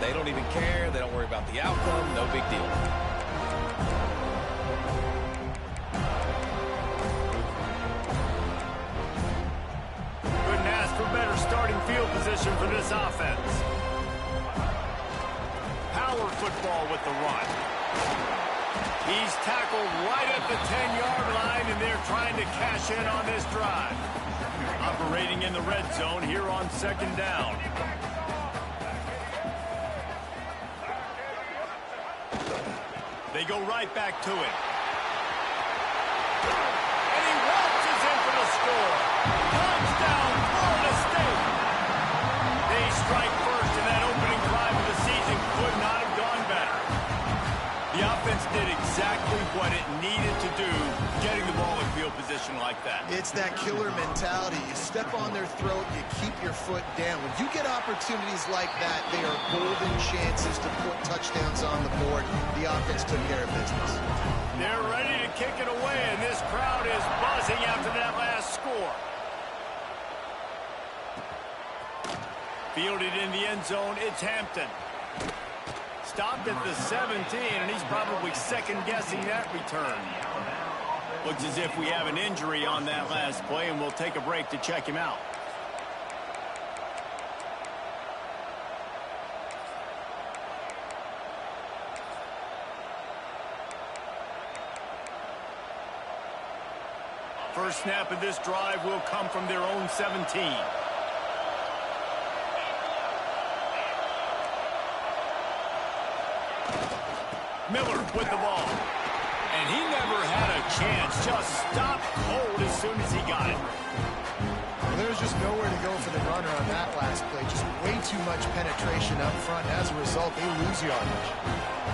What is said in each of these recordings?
They don't even care. They don't worry about the outcome. No big deal. Couldn't ask for better starting field position for this offense. Power football with the run. He's tackled right at the 10-yard line, and they're trying to cash in on this drive. Operating in the red zone here on second down. They go right back to it. And he waltzes in for the score. Touchdown, Florida State. They strike first, and that opening drive of the season could not have gone better. The offense did exactly what it needed to do, getting the ball in field position like that. It's that killer mentality. You step on their throat, you keep your foot down. When you get opportunities like that, they are golden chances to put touchdowns on the board. The offense took care of business. They're ready to kick it away, and this crowd is buzzing after that last score. Fielded in the end zone, it's Hampton. Stopped at the 17, and he's probably second-guessing that return. Looks as if we have an injury on that last play, and we'll take a break to check him out. First snap of this drive will come from their own 17. Miller with the ball. And he never had a chance. Just stopped cold as soon as he got it. Well, there was just nowhere to go for the runner on that last play. Just way too much penetration up front. As a result, they lose yardage.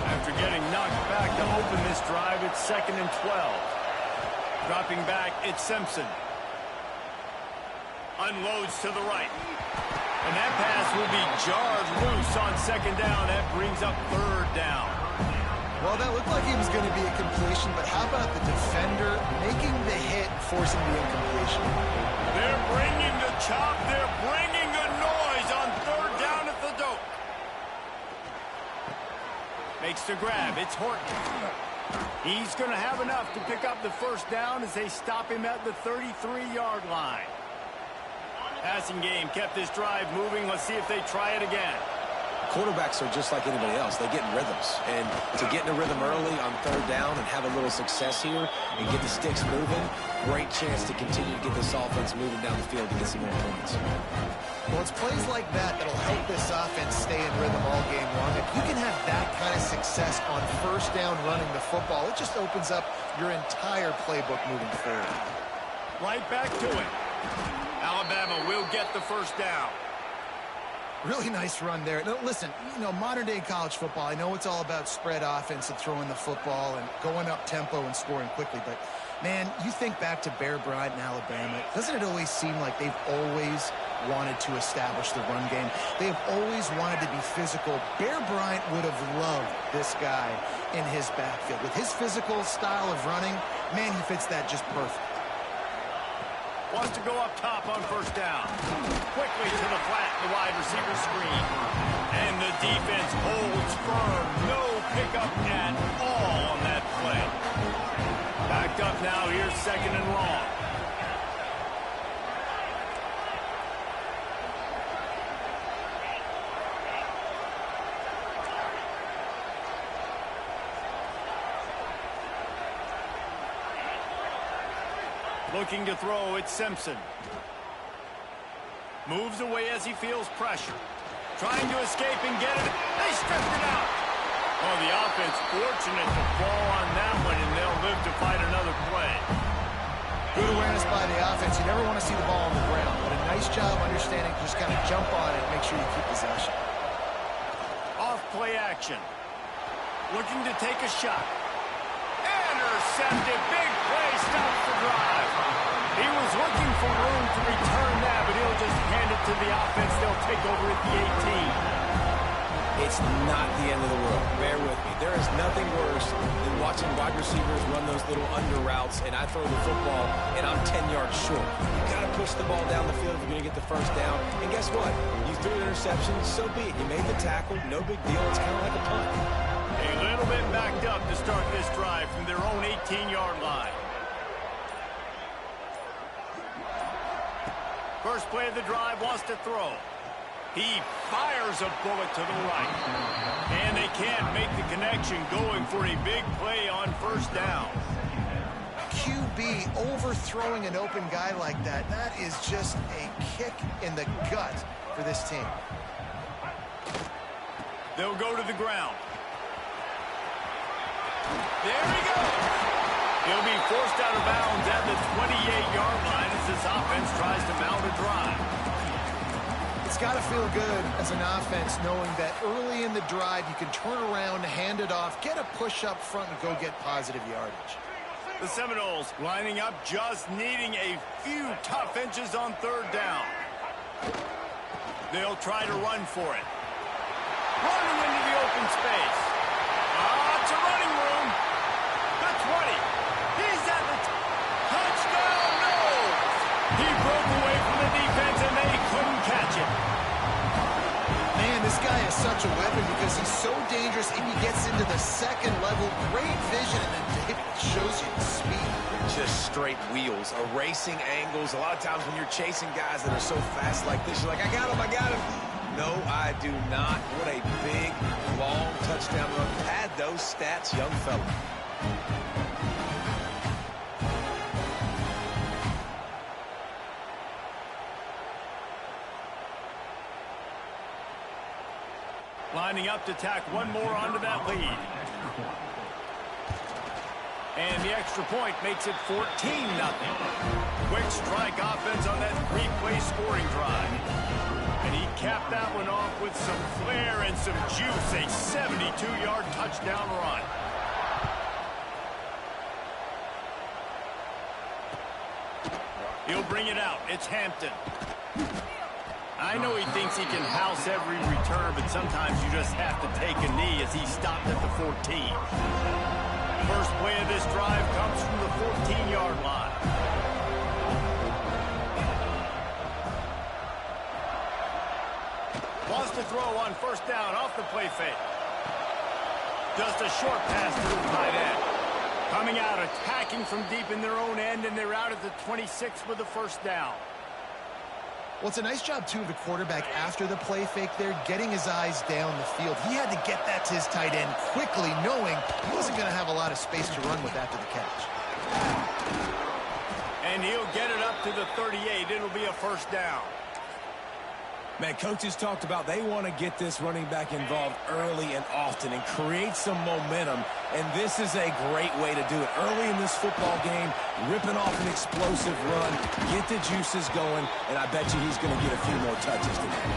After getting knocked back to open this drive, it's 2nd and 12. Dropping back, it's Simpson. Unloads to the right. And that pass will be jarred loose on 2nd down. That brings up 3rd down. Well, that looked like he was going to be a completion, but how about the defender making the hit, forcing the incompletion? They're bringing the chop. They're bringing the noise on 3rd down at the dope. Makes the grab. It's Horton. He's going to have enough to pick up the 1st down as they stop him at the 33-yard line. Passing game kept this drive moving. Let's see if they try it again. Quarterbacks are just like anybody else. They get in rhythms. And to get in a rhythm early on 3rd down and have a little success here and get the sticks moving, great chance to continue to get this offense moving down the field to get some more points. Well, it's plays like that that'll help this offense stay in rhythm all game long. If you can have that kind of success on 1st down running the football, it just opens up your entire playbook moving forward. Right back to it. Alabama will get the 1st down. Really nice run there. Now, listen, modern-day college football, I know it's all about spread offense and throwing the football and going up tempo and scoring quickly, but, man, you think back to Bear Bryant in Alabama, doesn't it always seem like they've always wanted to establish the run game? They have always wanted to be physical. Bear Bryant would have loved this guy in his backfield. With his physical style of running, man, he fits that just perfect. Wants to go up top on 1st down. Quickly to the flat, the wide receiver screen. And the defense holds firm. No pickup at all on that play. Backed up now, here's 2nd and long. Looking to throw, it's Simpson. Moves away as he feels pressure. Trying to escape and get it. They stripped it out. Oh, the offense fortunate to fall on that one, and they'll live to fight another play. Good awareness by the offense. You never want to see the ball on the ground, but a nice job understanding to just kind of jump on it and make sure you keep possession. Off play action. Looking to take a shot. Intercepted. Big play. Stops the drive. He was looking for room to return that, but he'll just hand it to the offense. They'll take over at the 18. it's not the end of the world. Bear with me. There is nothing worse than watching wide receivers run those little under routes, and I throw the football, and I'm 10 yards short. You got to push the ball down the field if you're going to get the first down. And guess what? You threw an interception, so be it. You made the tackle, no big deal. It's kind of like a punt. A little bit backed up to start this drive from their own 18-yard line. First play of the drive, wants to throw. He fires a bullet to the right. And they can't make the connection, going for a big play on first down. QB overthrowing an open guy like that, that is just a kick in the gut for this team. They'll go to the ground. There he goes. He'll be forced out of bounds at the 28-yard line as this offense tries to mount a drive. It's got to feel good as an offense knowing that early in the drive you can turn around, hand it off, get a push up front, and go get positive yardage. The Seminoles lining up, just needing a few tough inches on third down. They'll try to run for it. Running into the open space. It's a running room. The 20. He's at the touchdown. No! He broke away from the defense and they couldn't catch it. Man, this guy is such a weapon because he's so dangerous if he gets into the second level. Great vision, and it shows you the speed. Just straight wheels, erasing angles. A lot of times when you're chasing guys that are so fast like this, you're like, I got him, I got him. No, I do not. What a big, long touchdown run. Pad those stats, young fella. Lining up to tack one more onto that lead. And the extra point makes it 14-0. Quick strike offense on that three-play scoring drive. And he capped that one off with some flair and some juice, a 72-yard touchdown run. He'll bring it out. It's Hampton. I know he thinks he can house every return, but sometimes you just have to take a knee as he stopped at the 14. First play of this drive comes from the 14-yard line. Wants to throw on first down off the play fake. Just a short pass to the tight end. Coming out, attacking from deep in their own end, and they're out at the 26 with the first down. Well, it's a nice job, too, of the quarterback after the play fake there, getting his eyes down the field. He had to get that to his tight end quickly, knowing he wasn't going to have a lot of space to run with after the catch. And he'll get it up to the 38. It'll be a first down. Man, coaches talked about they want to get this running back involved early and often and create some momentum, and this is a great way to do it. Early in this football game, ripping off an explosive run, get the juices going, and I bet you he's going to get a few more touches today.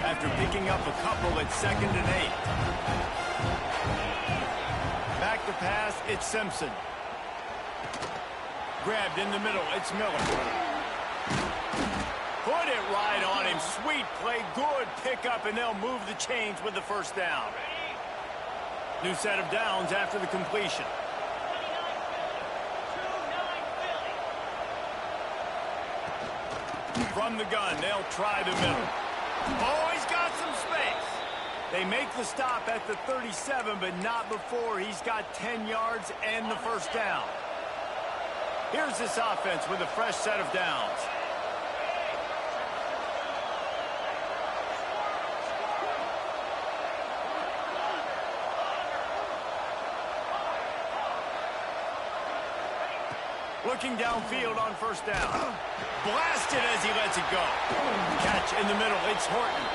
After picking up a couple at 2nd and 8. Back to pass, it's Simpson. Grabbed in the middle, it's Miller. Put it right on him. Sweet play, good pickup, and they'll move the chains with the first down. New set of downs after the completion. From the gun, they'll try the middle. Oh, he's got some space. They make the stop at the 37, but not before he's got 10 yards and the first down. Here's this offense with a fresh set of downs. Looking downfield on first down. Blasted as he lets it go. Catch in the middle. It's Horton.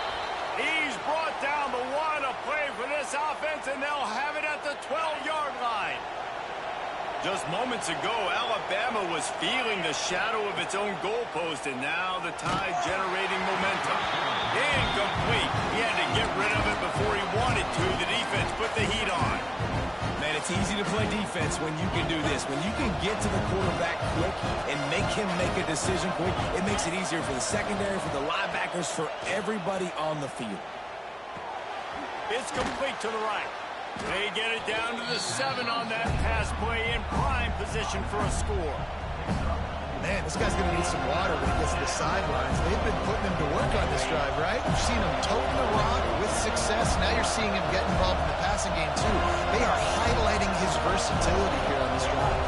He's brought down the one. A play for this offense, and they'll have it at the 12-yard line. Just moments ago, Alabama was feeling the shadow of its own goalpost, and now the Tide generating momentum. Incomplete. He had to get rid of it before he wanted to. The defense put the heat on. Man, it's easy to play defense when you can do this. When you can get to the quarterback quick and make him make a decision quick, it makes it easier for the secondary, for the linebackers, for everybody on the field. It's complete to the right. They get it down to the 7 on that pass play in prime position for a score. Man, this guy's going to need some water when he gets to the sidelines. They've been putting him to work on this drive, right? You've seen him toting the rock with success. Now you're seeing him get involved in the passing game, too. They are highlighting his versatility here on this drive.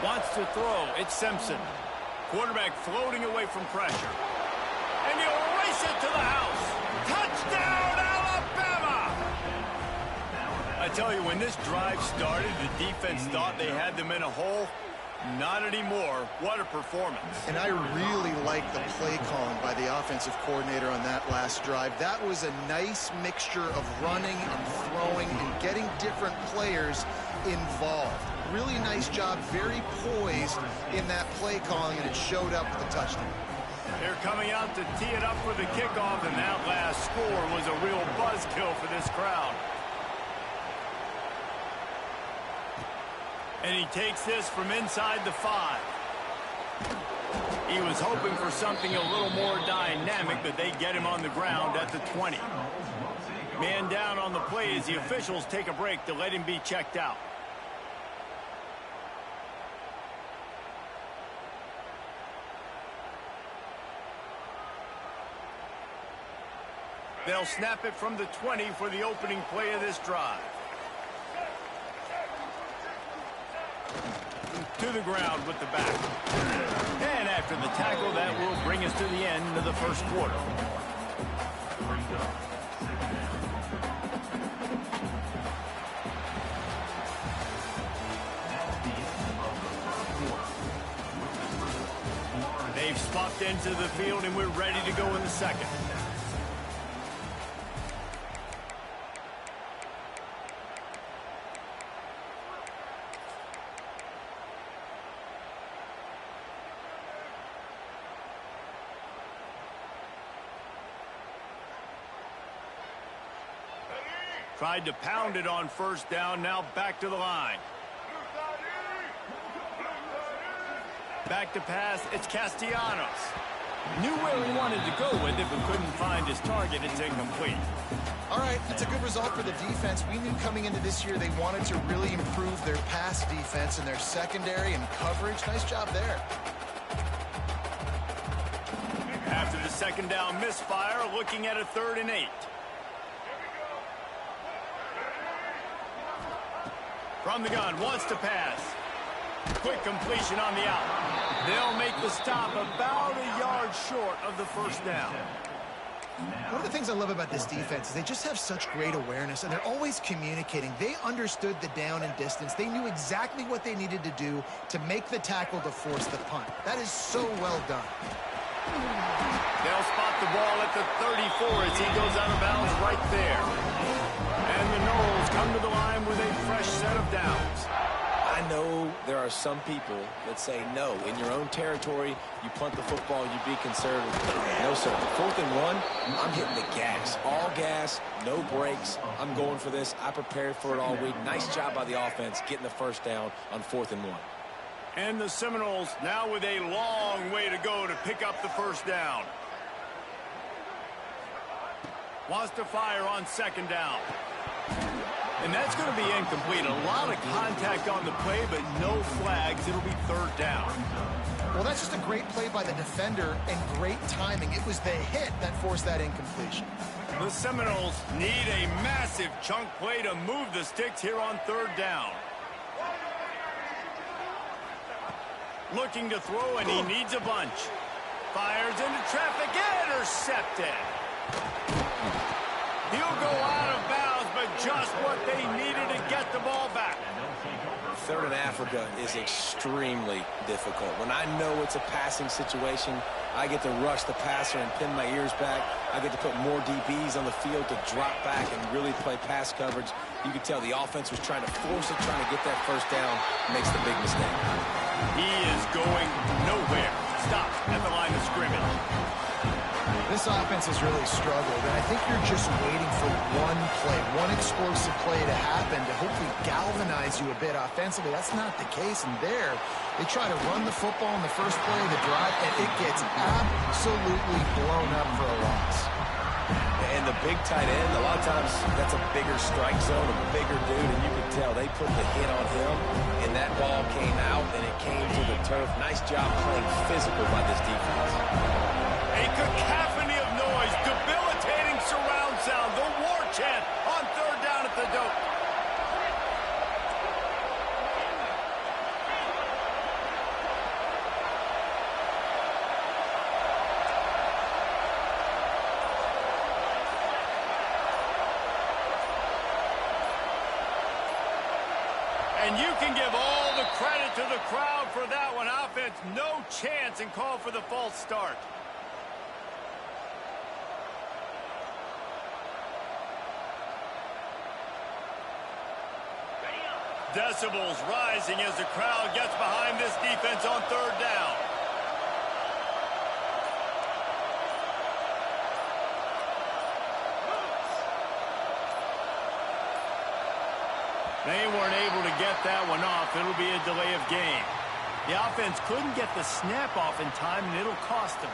Wants to throw. It's Simpson. Quarterback floating away from pressure. And he'll race it to the house. Touchdown, Alabama! I tell you, when this drive started, the defense thought they had them in a hole. Not anymore. What a performance. And I really like the play calling by the offensive coordinator on that last drive. That was a nice mixture of running and throwing and getting different players involved. Really nice job, very poised in that play calling, and it showed up with the touchdown. They're coming out to tee it up for the kickoff, and that last score was a real buzzkill for this crowd. And he takes this from inside the 5. He was hoping for something a little more dynamic, but they get him on the ground at the 20. Man down on the play as the officials take a break to let him be checked out. They'll snap it from the 20 for the opening play of this drive. To the ground with the back. And after the tackle, that will bring us to the end of the first quarter. They've swapped into the field, and we're ready to go in the second. Tried to pound it on first down, now back to the line. Back to pass, it's Castellanos. Knew where he wanted to go with it, but couldn't find his target. It's incomplete. All right, that's a good result for the defense. We knew coming into this year they wanted to really improve their pass defense and their secondary and coverage. Nice job there. After the second down misfire, looking at a 3rd and 8. From the gun, wants to pass. Quick completion on the out. They'll make the stop about a yard short of the first down. One of the things I love about this defense is they just have such great awareness, and they're always communicating. They understood the down and distance. They knew exactly what they needed to do to make the tackle to force the punt. That is so well done. They'll spot the ball at the 34 as he goes out of bounds right there. And the Noles come to the line with a fresh set of downs. I know there are some people that say, no, in your own territory, you punt the football, you be conservative. No, sir. 4th and 1, I'm hitting the gas. All gas, no brakes. I'm going for this. I prepared for it all week. Nice job by the offense getting the first down on 4th and 1. And the Seminoles now with a long way to go to pick up the first down. Wants to fire on 2nd down. And that's going to be incomplete. A lot of contact on the play, but no flags. It'll be 3rd down. Well, that's just a great play by the defender and great timing. It was the hit that forced that incompletion. The Seminoles need a massive chunk play to move the sticks here on 3rd down. Looking to throw, and he needs a bunch. Fires into traffic, intercepted. He'll go out of bounds, but just what they needed to get the ball back. Third in Africa is extremely difficult. When I know it's a passing situation, I get to rush the passer and pin my ears back. I get to put more DBs on the field to drop back and really play pass coverage. You could tell the offense was trying to force it, trying to get that first down, makes the big mistake. He is going nowhere. Stop at the line of scrimmage. This offense has really struggled, and I think you're just waiting for one play, one explosive play to happen to hopefully galvanize you a bit offensively. That's not the case, and there, they try to run the football in the first play of the drive, and it gets absolutely blown up for a loss. And the big tight end, a lot of times that's a bigger strike zone, a bigger dude, and you can tell they put the hit on him, and that ball came out, and it came to the turf. Nice job playing physical by this defense. A cacophony of noise, debilitating surround sound, the war chant on third down at the dope. And you can give all the credit to the crowd for that one. Offense, no chance, and call for the false start. Decibels rising as the crowd gets behind this defense on third down. They weren't able to get that one off. It'll be a delay of game. The offense couldn't get the snap off in time, and it'll cost them.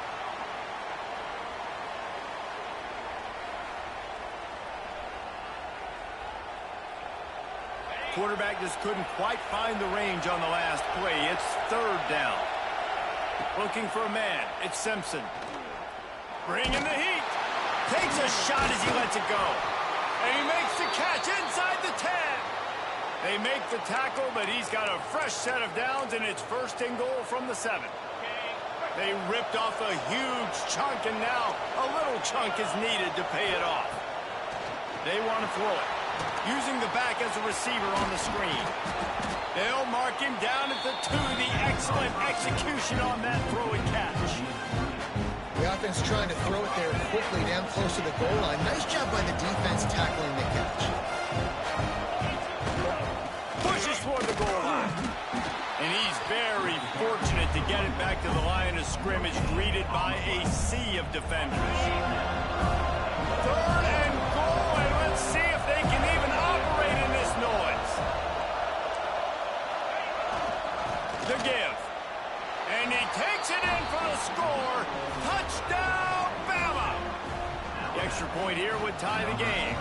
Quarterback just couldn't quite find the range on the last play. It's third down. Looking for a man. It's Simpson. Bringing the heat. Takes a shot as he lets it go. And he makes the catch inside the 10. They make the tackle, but he's got a fresh set of downs, and it's first and goal from the 7. They ripped off a huge chunk, and now a little chunk is needed to pay it off. They want to throw it, using the back as a receiver on the screen. They'll mark him down at the 2. The excellent execution on that throw and catch. The offense trying to throw it there quickly down close to the goal line. Nice job by the defense tackling the catch. Pushes toward the goal line. And he's very fortunate to get it back to the line of scrimmage, greeted by a sea of defenders. Third and goal, and let's see if they can even operate in this noise. The give. And he takes it in for the score. Touchdown, Bama! The extra point here would tie the game.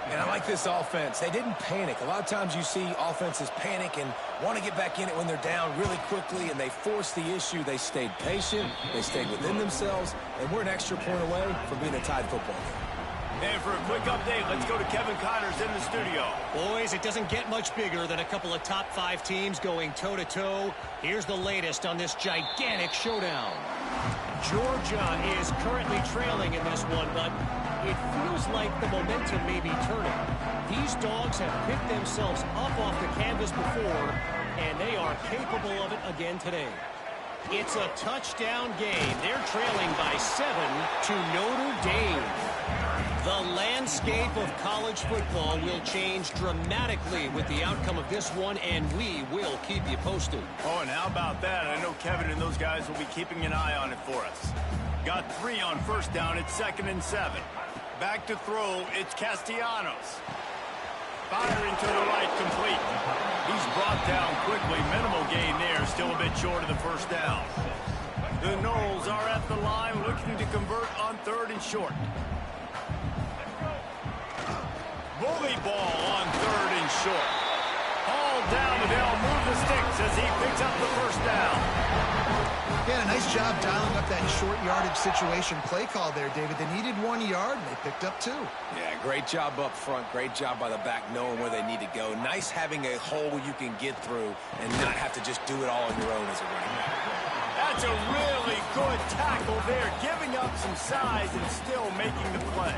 And I like this offense. They didn't panic. A lot of times you see offenses panic and want to get back in it when they're down really quickly, and they force the issue. They stayed patient. They stayed within themselves, and we're an extra point away from being a tied football game. And for a quick update, let's go to Kevin Connors in the studio. Boys, it doesn't get much bigger than a couple of top 5 teams going toe-to-toe. Here's the latest on this gigantic showdown. Georgia is currently trailing in this one, but it feels like the momentum may be turning. These dogs have picked themselves up off the canvas before, and they are capable of it again today. It's a touchdown game. They're trailing by 7 to Notre Dame. The landscape of college football will change dramatically with the outcome of this one, and we will keep you posted. Oh, and how about that? I know Kevin and those guys will be keeping an eye on it for us. Got 3 on first down. It's 2nd and 7. Back to throw. It's Castellanos. Firing to the right, complete. He's brought down quickly. Minimal gain there. Still a bit short of the first down. The Noles are at the line looking to convert on 3rd and short. Bully ball on 3rd and short. All down, but they'll move the sticks as he picks up the first down. Yeah, nice job dialing up that short yardage situation play call there, David. They needed 1 yard, and they picked up 2. Yeah, great job up front. Great job by the back knowing where they need to go. Nice having a hole you can get through and not have to just do it all on your own as a running back. That's a really good tackle there, giving up some size and still making the play.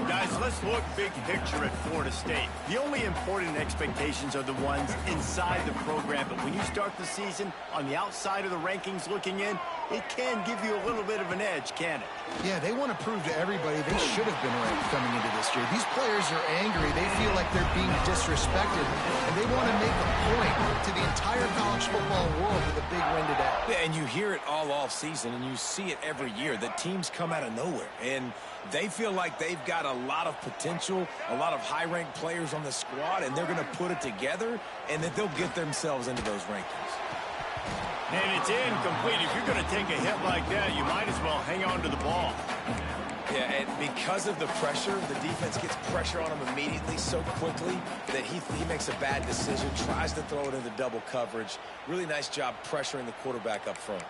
Guys, let's look big picture at Florida State. The only important expectations are the ones inside the program, but when you start the season on the outside of the rankings looking in, it can give you a little bit of an edge, can it? Yeah, they want to prove to everybody they should have been ranked coming into this year. These players are angry. They feel like they're being disrespected, and they want to make a point to the entire college football world with a big win today. Yeah, and you hear it all off season, and you see it every year. The teams come out of nowhere, and they feel like they've got a lot of potential, a lot of high-ranked players on the squad, and they're going to put it together, and that they'll get themselves into those rankings. And it's incomplete. If you're going to take a hit like that, you might as well hang on to the ball. Yeah, and because of the pressure, the defense gets pressure on him immediately so quickly that he makes a bad decision, tries to throw it into double coverage. Really nice job pressuring the quarterback up front.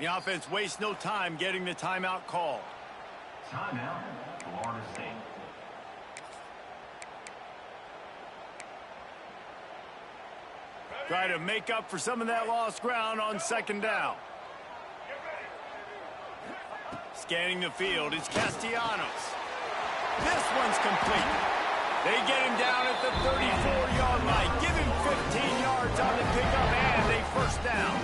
The offense wastes no time getting the timeout called. Timeout, Florida State. Try to make up for some of that lost ground on second down. Scanning the field, it's Castellanos. This one's complete. They get him down at the 34-yard line. Give him 15 yards on the pickup and a first down.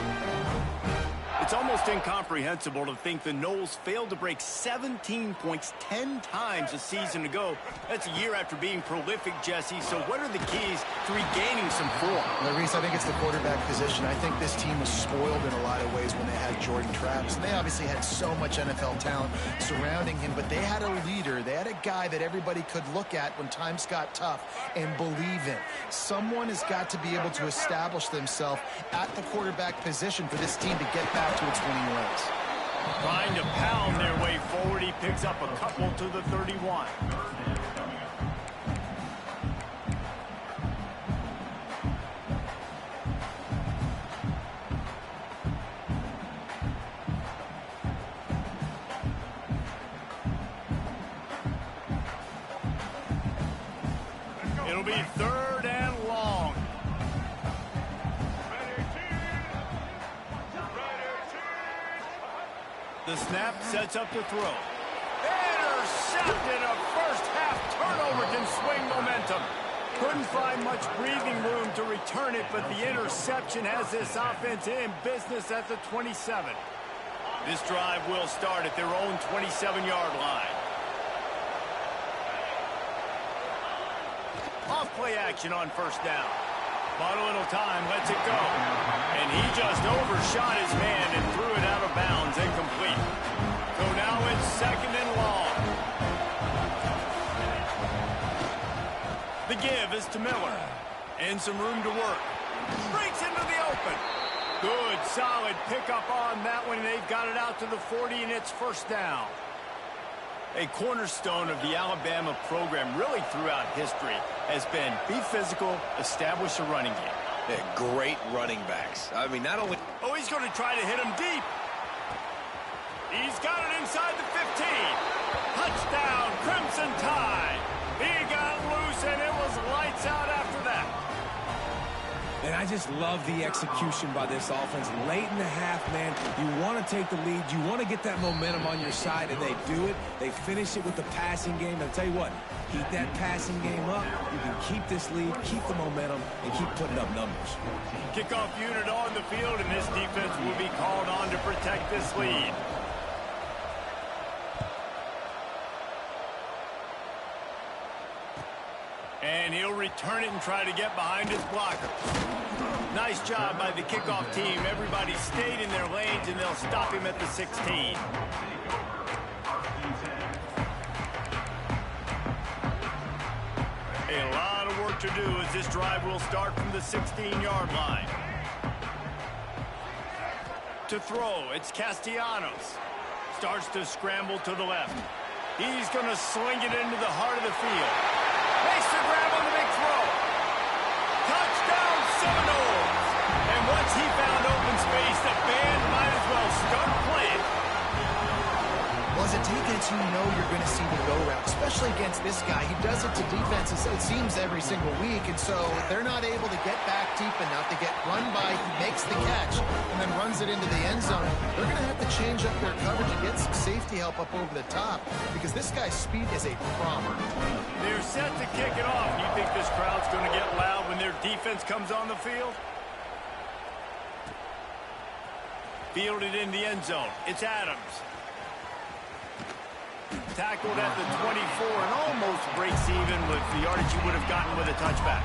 It's almost incomprehensible to think the Noles failed to break 17 points 10 times a season ago. That's a year after being prolific, Jesse. So what are the keys to regaining some form? Well, Reese, I think it's the quarterback position. I think this team was spoiled in a lot of ways when they had Jordan Travis. And they obviously had so much NFL talent surrounding him, but they had a leader. They had a guy that everybody could look at when times got tough and believe in. Someone has got to be able to establish themselves at the quarterback position for this team to get back to its winning ways. Trying to pound their way forward. He picks up a couple to the 31. It'll be third and long. The snap sets up the throw. Intercepted. A first-half turnover can swing momentum. Couldn't find much breathing room to return it, but the interception has this offense in business at the 27. This drive will start at their own 27-yard line. Off-play action on first down. Bought a little time, lets it go. And he just overshot his man and threw it out of bounds, incomplete. So now it's second and long. The give is to Miller. And some room to work. Breaks into the open. Good, solid pickup on that one. They've got it out to the 40, and it's first down. A cornerstone of the Alabama program really throughout history has been be physical, establish a running game. Yeah, great running backs. I mean, not only... Oh, he's going to try to hit him deep. He's got it inside the 15. Touchdown, Crimson Tide. He got loose, and it was lights out after that. And I just love the execution by this offense. Late in the half, man, you want to take the lead. You want to get that momentum on your side, and they do it. They finish it with the passing game. And I'll tell you what, keep that passing game up. You can keep this lead, keep the momentum, and keep putting up numbers. Kickoff unit on the field, and this defense will be called on to protect this lead. And he'll return it and try to get behind his blocker. Nice job by the kickoff team. Everybody stayed in their lanes, and they'll stop him at the 16. A lot of work to do as this drive will start from the 16-yard line. To throw, it's Castellanos. Starts to scramble to the left. He's going to sling it into the heart of the field. Makes the grab on the big throw. Touchdown Seminoles! And once he found open space, the band might as well start playing. Well, as a defense, you know you're going to see the go route, especially against this guy. He does it to defenses, it seems, every single week, and so they're not able to get back deep enough to get run by. He makes the catch and then runs it into the end zone. They're going to have to change up their coverage and get some safety help up over the top because this guy's speed is a problem. They're set to kick it off. You think this crowd's going to get loud when their defense comes on the field? Fielded in the end zone. It's Adams. Tackled at the 24 and almost breaks even with the yardage he would have gotten with a touchback.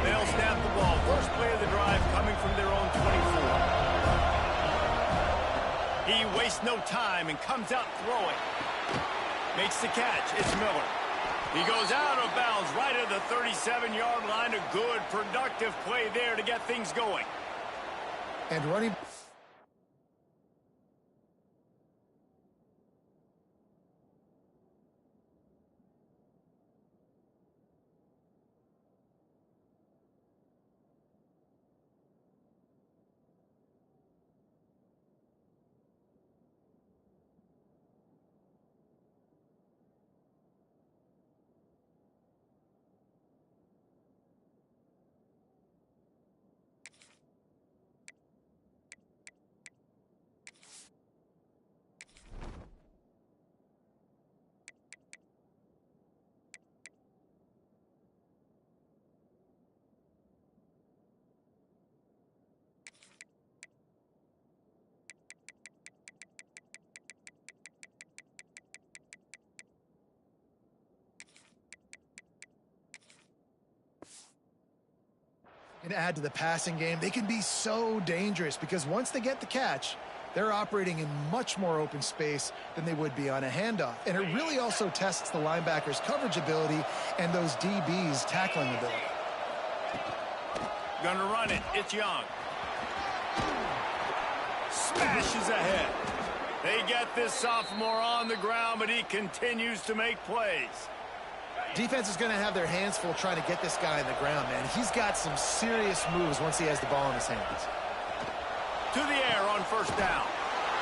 They'll snap the ball. First play of the drive coming from their own 24. He wastes no time and comes out throwing. Makes the catch. It's Miller. He goes out of bounds right at the 37-yard line. A good, productive play there to get things going. And running... And add to the passing game, they can be so dangerous because once they get the catch, they're operating in much more open space than they would be on a handoff. And it really also tests the linebackers' coverage ability and those DBs' tackling ability. Gonna run it. It's Young. Smashes ahead. They get this sophomore on the ground, but he continues to make plays. Defense is going to have their hands full trying to get this guy on the ground, man. He's got some serious moves once he has the ball in his hands. To the air on first down.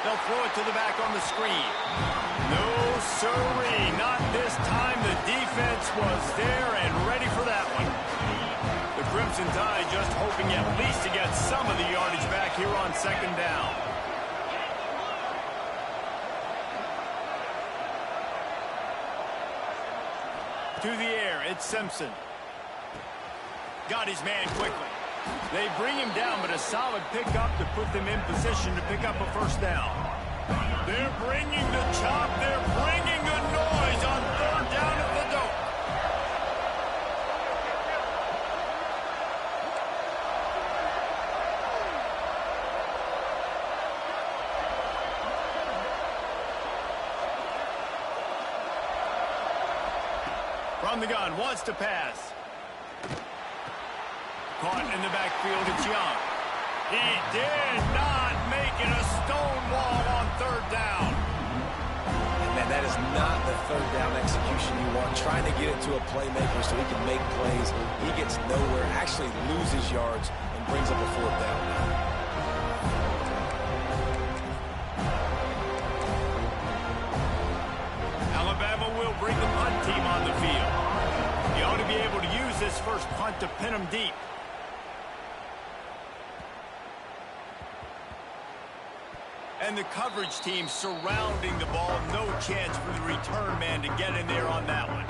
They'll throw it to the back on the screen. No, sirree, not this time. The defense was there and ready for that one. The Crimson Tide just hoping at least to get some of the yardage back here on second down. To the air, it's Simpson. Got his man quickly. They bring him down, but a solid pickup to put them in position to pick up a first down. They're bringing the chop. They're bringing the noise on third down at the dope. From the gun, wants to pass. Caught in the backfield, it's Young. He did not make it a stone wall on third down. And man, that is not the third down execution you want. Trying to get it to a playmaker so he can make plays. He gets nowhere, actually loses yards, and brings up a fourth down. Alabama will bring the punt team on the field. You ought to be able to use this first punt to pin them deep. And the coverage team surrounding the ball. No chance for the return man to get in there on that one.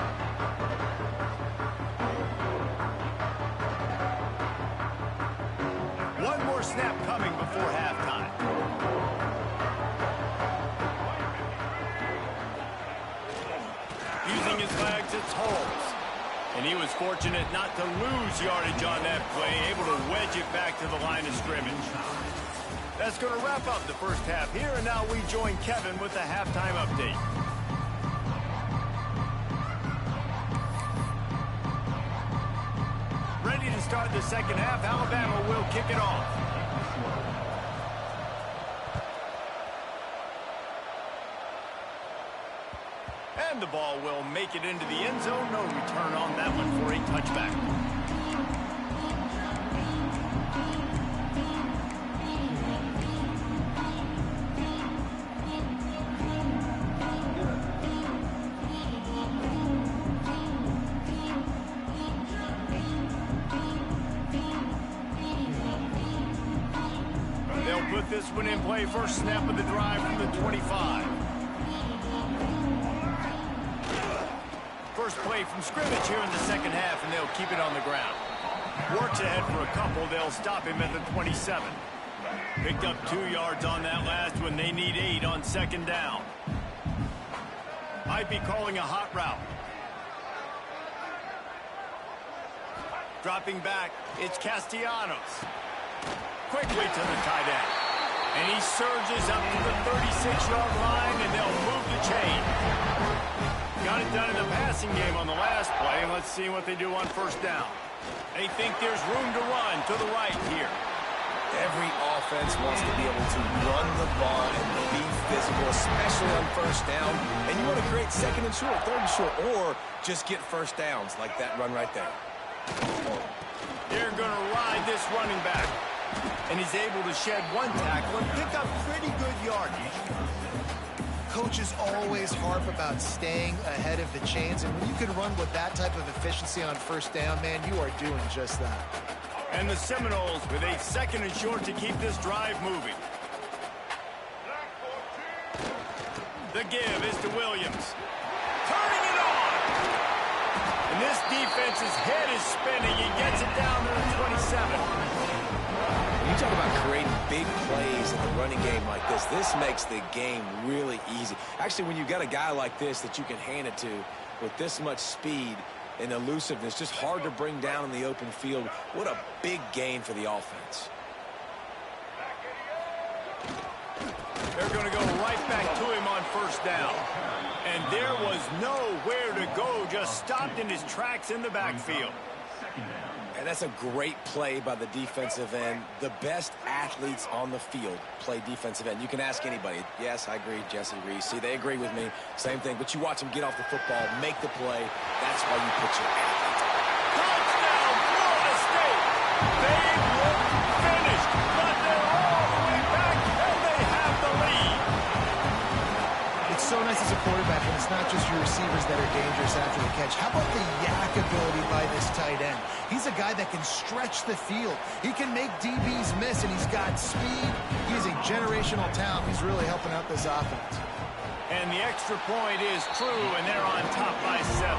One more snap coming before halftime. flags its holes. And he was fortunate not to lose yardage on that play, able to wedge it back to the line of scrimmage. That's going to wrap up the first half here, and now we join Kevin with the halftime update. Ready to start the second half. Alabama will kick it off. And the ball will make it into the end zone. No return on that one for a touchback. They'll put this one in play. First snap of the drive from the 25. First play from scrimmage here in the second half, and they'll keep it on the ground. Works ahead for a couple. They'll stop him at the 27. Picked up 2 yards on that last one. They need 8 on second down. Might be calling a hot route. Dropping back, it's Castellanos. Quickly to the tight end. And he surges up to the 36-yard line, and they'll move the chain. Got it done in the passing game on the last play, and let's see what they do on first down. They think there's room to run to the right here. Every offense wants to be able to run the ball and be physical, especially on first down. And you want to create second and short, third and short, or just get first downs like that run right there. They're going to ride this running back. And he's able to shed 1 tackle and pick up pretty good yardage. Coaches always harp about staying ahead of the chains, and when you can run with that type of efficiency on first down, man, you are doing just that. And the Seminoles with a second and short to keep this drive moving. The give is to Williams. Turning it on! And this defense's head is spinning. He gets it down to the 27. You talk about creating big plays in the running game like this. This makes the game really easy. Actually, when you've got a guy like this that you can hand it to with this much speed and elusiveness, just hard to bring down in the open field. What a big gain for the offense. They're going to go right back to him on first down. And there was nowhere to go, just stopped in his tracks in the backfield. And that's a great play by the defensive end. The best athletes on the field play defensive end. You can ask anybody. Yes, I agree, Jesse Reese. See, they agree with me. Same thing. But you watch them get off the football, make the play. That's why you put your athlete. Touchdown, Florida State! They look finished, but they're all the way back, and they have the lead. It's so nice as a quarterback when it's not just your receivers that are dangerous after the catch. How about the yak ability by this tight end? He's a guy that can stretch the field. He can make DBs miss, and he's got speed. He's a generational talent. He's really helping out this offense. And the extra point is true, and they're on top by 7.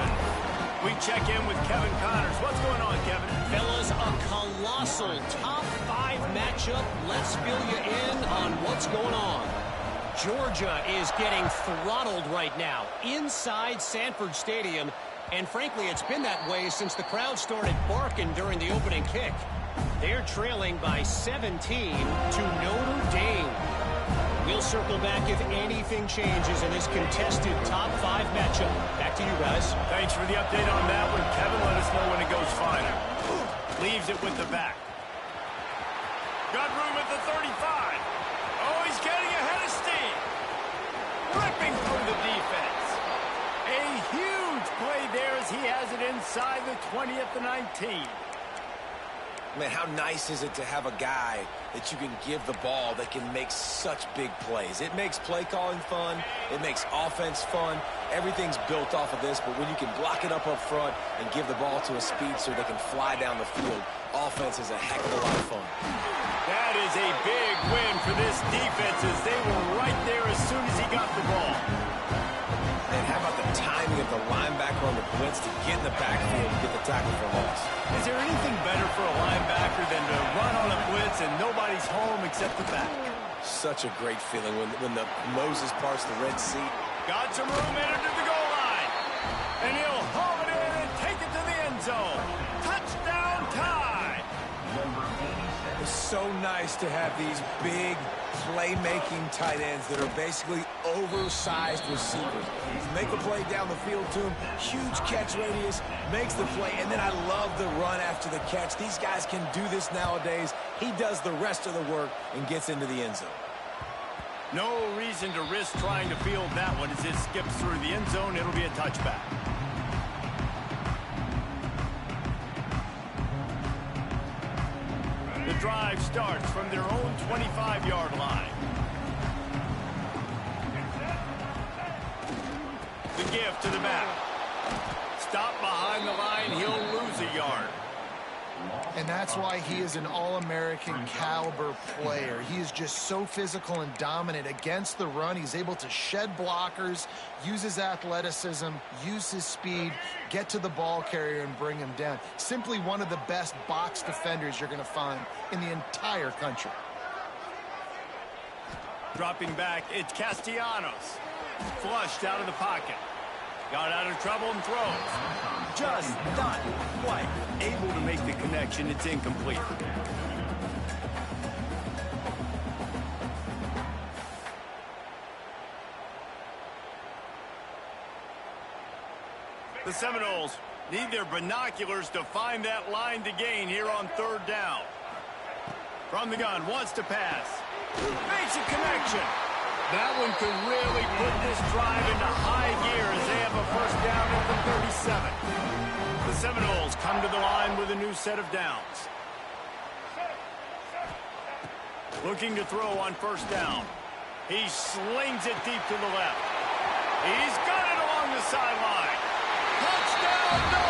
We check in with Kevin Connors. What's going on, Kevin? Fellas, a colossal top 5 matchup. Let's fill you in on what's going on. Georgia is getting throttled right now inside Sanford Stadium. And frankly, it's been that way since the crowd started barking during the opening kick. They're trailing by 17 to Notre Dame. We'll circle back if anything changes in this contested top 5 matchup. Back to you guys. Thanks for the update on that one, Kevin. Let us know when it goes final. Leaves it with the back. Got room at the 35. Oh, he's getting ahead of steam. Ripping through the defense. A huge play there as he has it inside the 20 at the 19. Man, how nice is it to have a guy that you can give the ball that can make such big plays. It makes play calling fun. It makes offense fun. Everything's built off of this, but when you can block it up front and give the ball to a speedster that can fly down the field, offense is a heck of a lot of fun. That is a big win for this defense as they were right there as soon as he got the ball. And how about the timing of the linebacker on the blitz to get in the backfield and get the tackle for loss? Is there anything better for a linebacker than to run on a blitz and nobody's home except the back? Such a great feeling when the Moses parts the Red Sea. Got some room, entered to the goal line. And he'll haul it in and take it to the end zone. Touchdown tie. It's so nice to have these big playmaking tight ends that are basically oversized receivers. Make a play down the field to him, huge catch radius, makes the play, and then I love the run after the catch. These guys can do this nowadays. He does the rest of the work and gets into the end zone. No reason to risk trying to field that one as it skips through the end zone. It'll be a touchback. The drive starts from their own 25-yard line. The give to the back. Stop behind the line. He'll lose a yard. And that's why he is an All-American caliber player. He is just so physical and dominant against the run. He's able to shed blockers, use his athleticism, use his speed, get to the ball carrier and bring him down. Simply one of the best box defenders you're going to find in the entire country. Dropping back, it's Castellanos. Flushed out of the pocket. Got out of trouble and throws. Just not quite able to make the connection. It's incomplete. The Seminoles need their binoculars to find that line to gain here on third down. From the gun, wants to pass. Makes a connection. That one could really put this drive into high gear as they have a first down at the 37. The Seminoles come to the line with a new set of downs. Looking to throw on first down. He slings it deep to the left. He's got it along the sideline. Touchdown, no!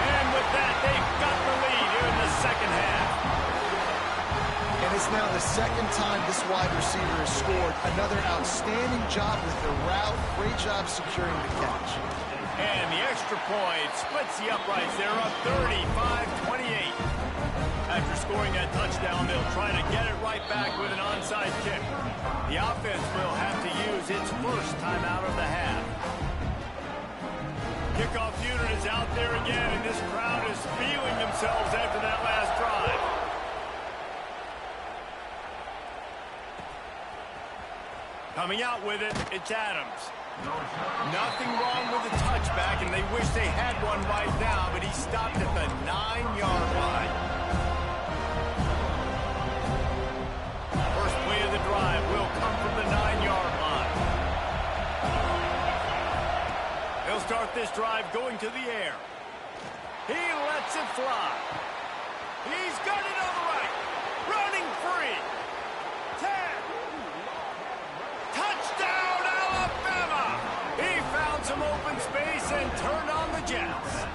And with that, they've got the lead here in the second half. And it's now the second time this wide receiver has scored. Another outstanding job with the route. Great job securing the catch. And the extra point splits the uprights. They're up 35-28. After scoring that touchdown, they'll try to get it right back with an onside kick. The offense will have to use its first time out of the half. Kickoff unit is out there again, and this crowd is feeling themselves after that last drive. Coming out with it, it's Adams. Nothing wrong with the touchback, and they wish they had one right now, but he stopped at the 9-yard line. First play of the drive will come from the 9-yard line. He'll start this drive going to the air. He lets it fly. He's got it on the right. Running free. 10. Touchdown, Alabama! He found some open space and turned on the Jets.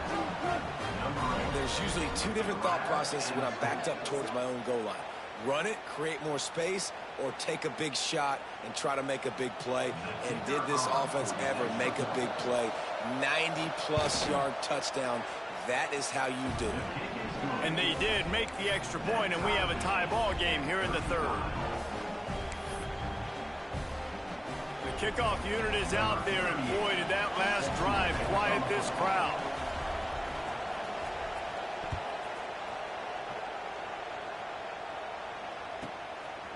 There's usually two different thought processes when I'm backed up towards my own goal line. Run it, create more space, or take a big shot and try to make a big play. And did this offense ever make a big play? 90-plus yard touchdown. That is how you do it. And they did make the extra point, and we have a tie ball game here in the third. The kickoff unit is out there, and boy, did that last drive quiet this crowd.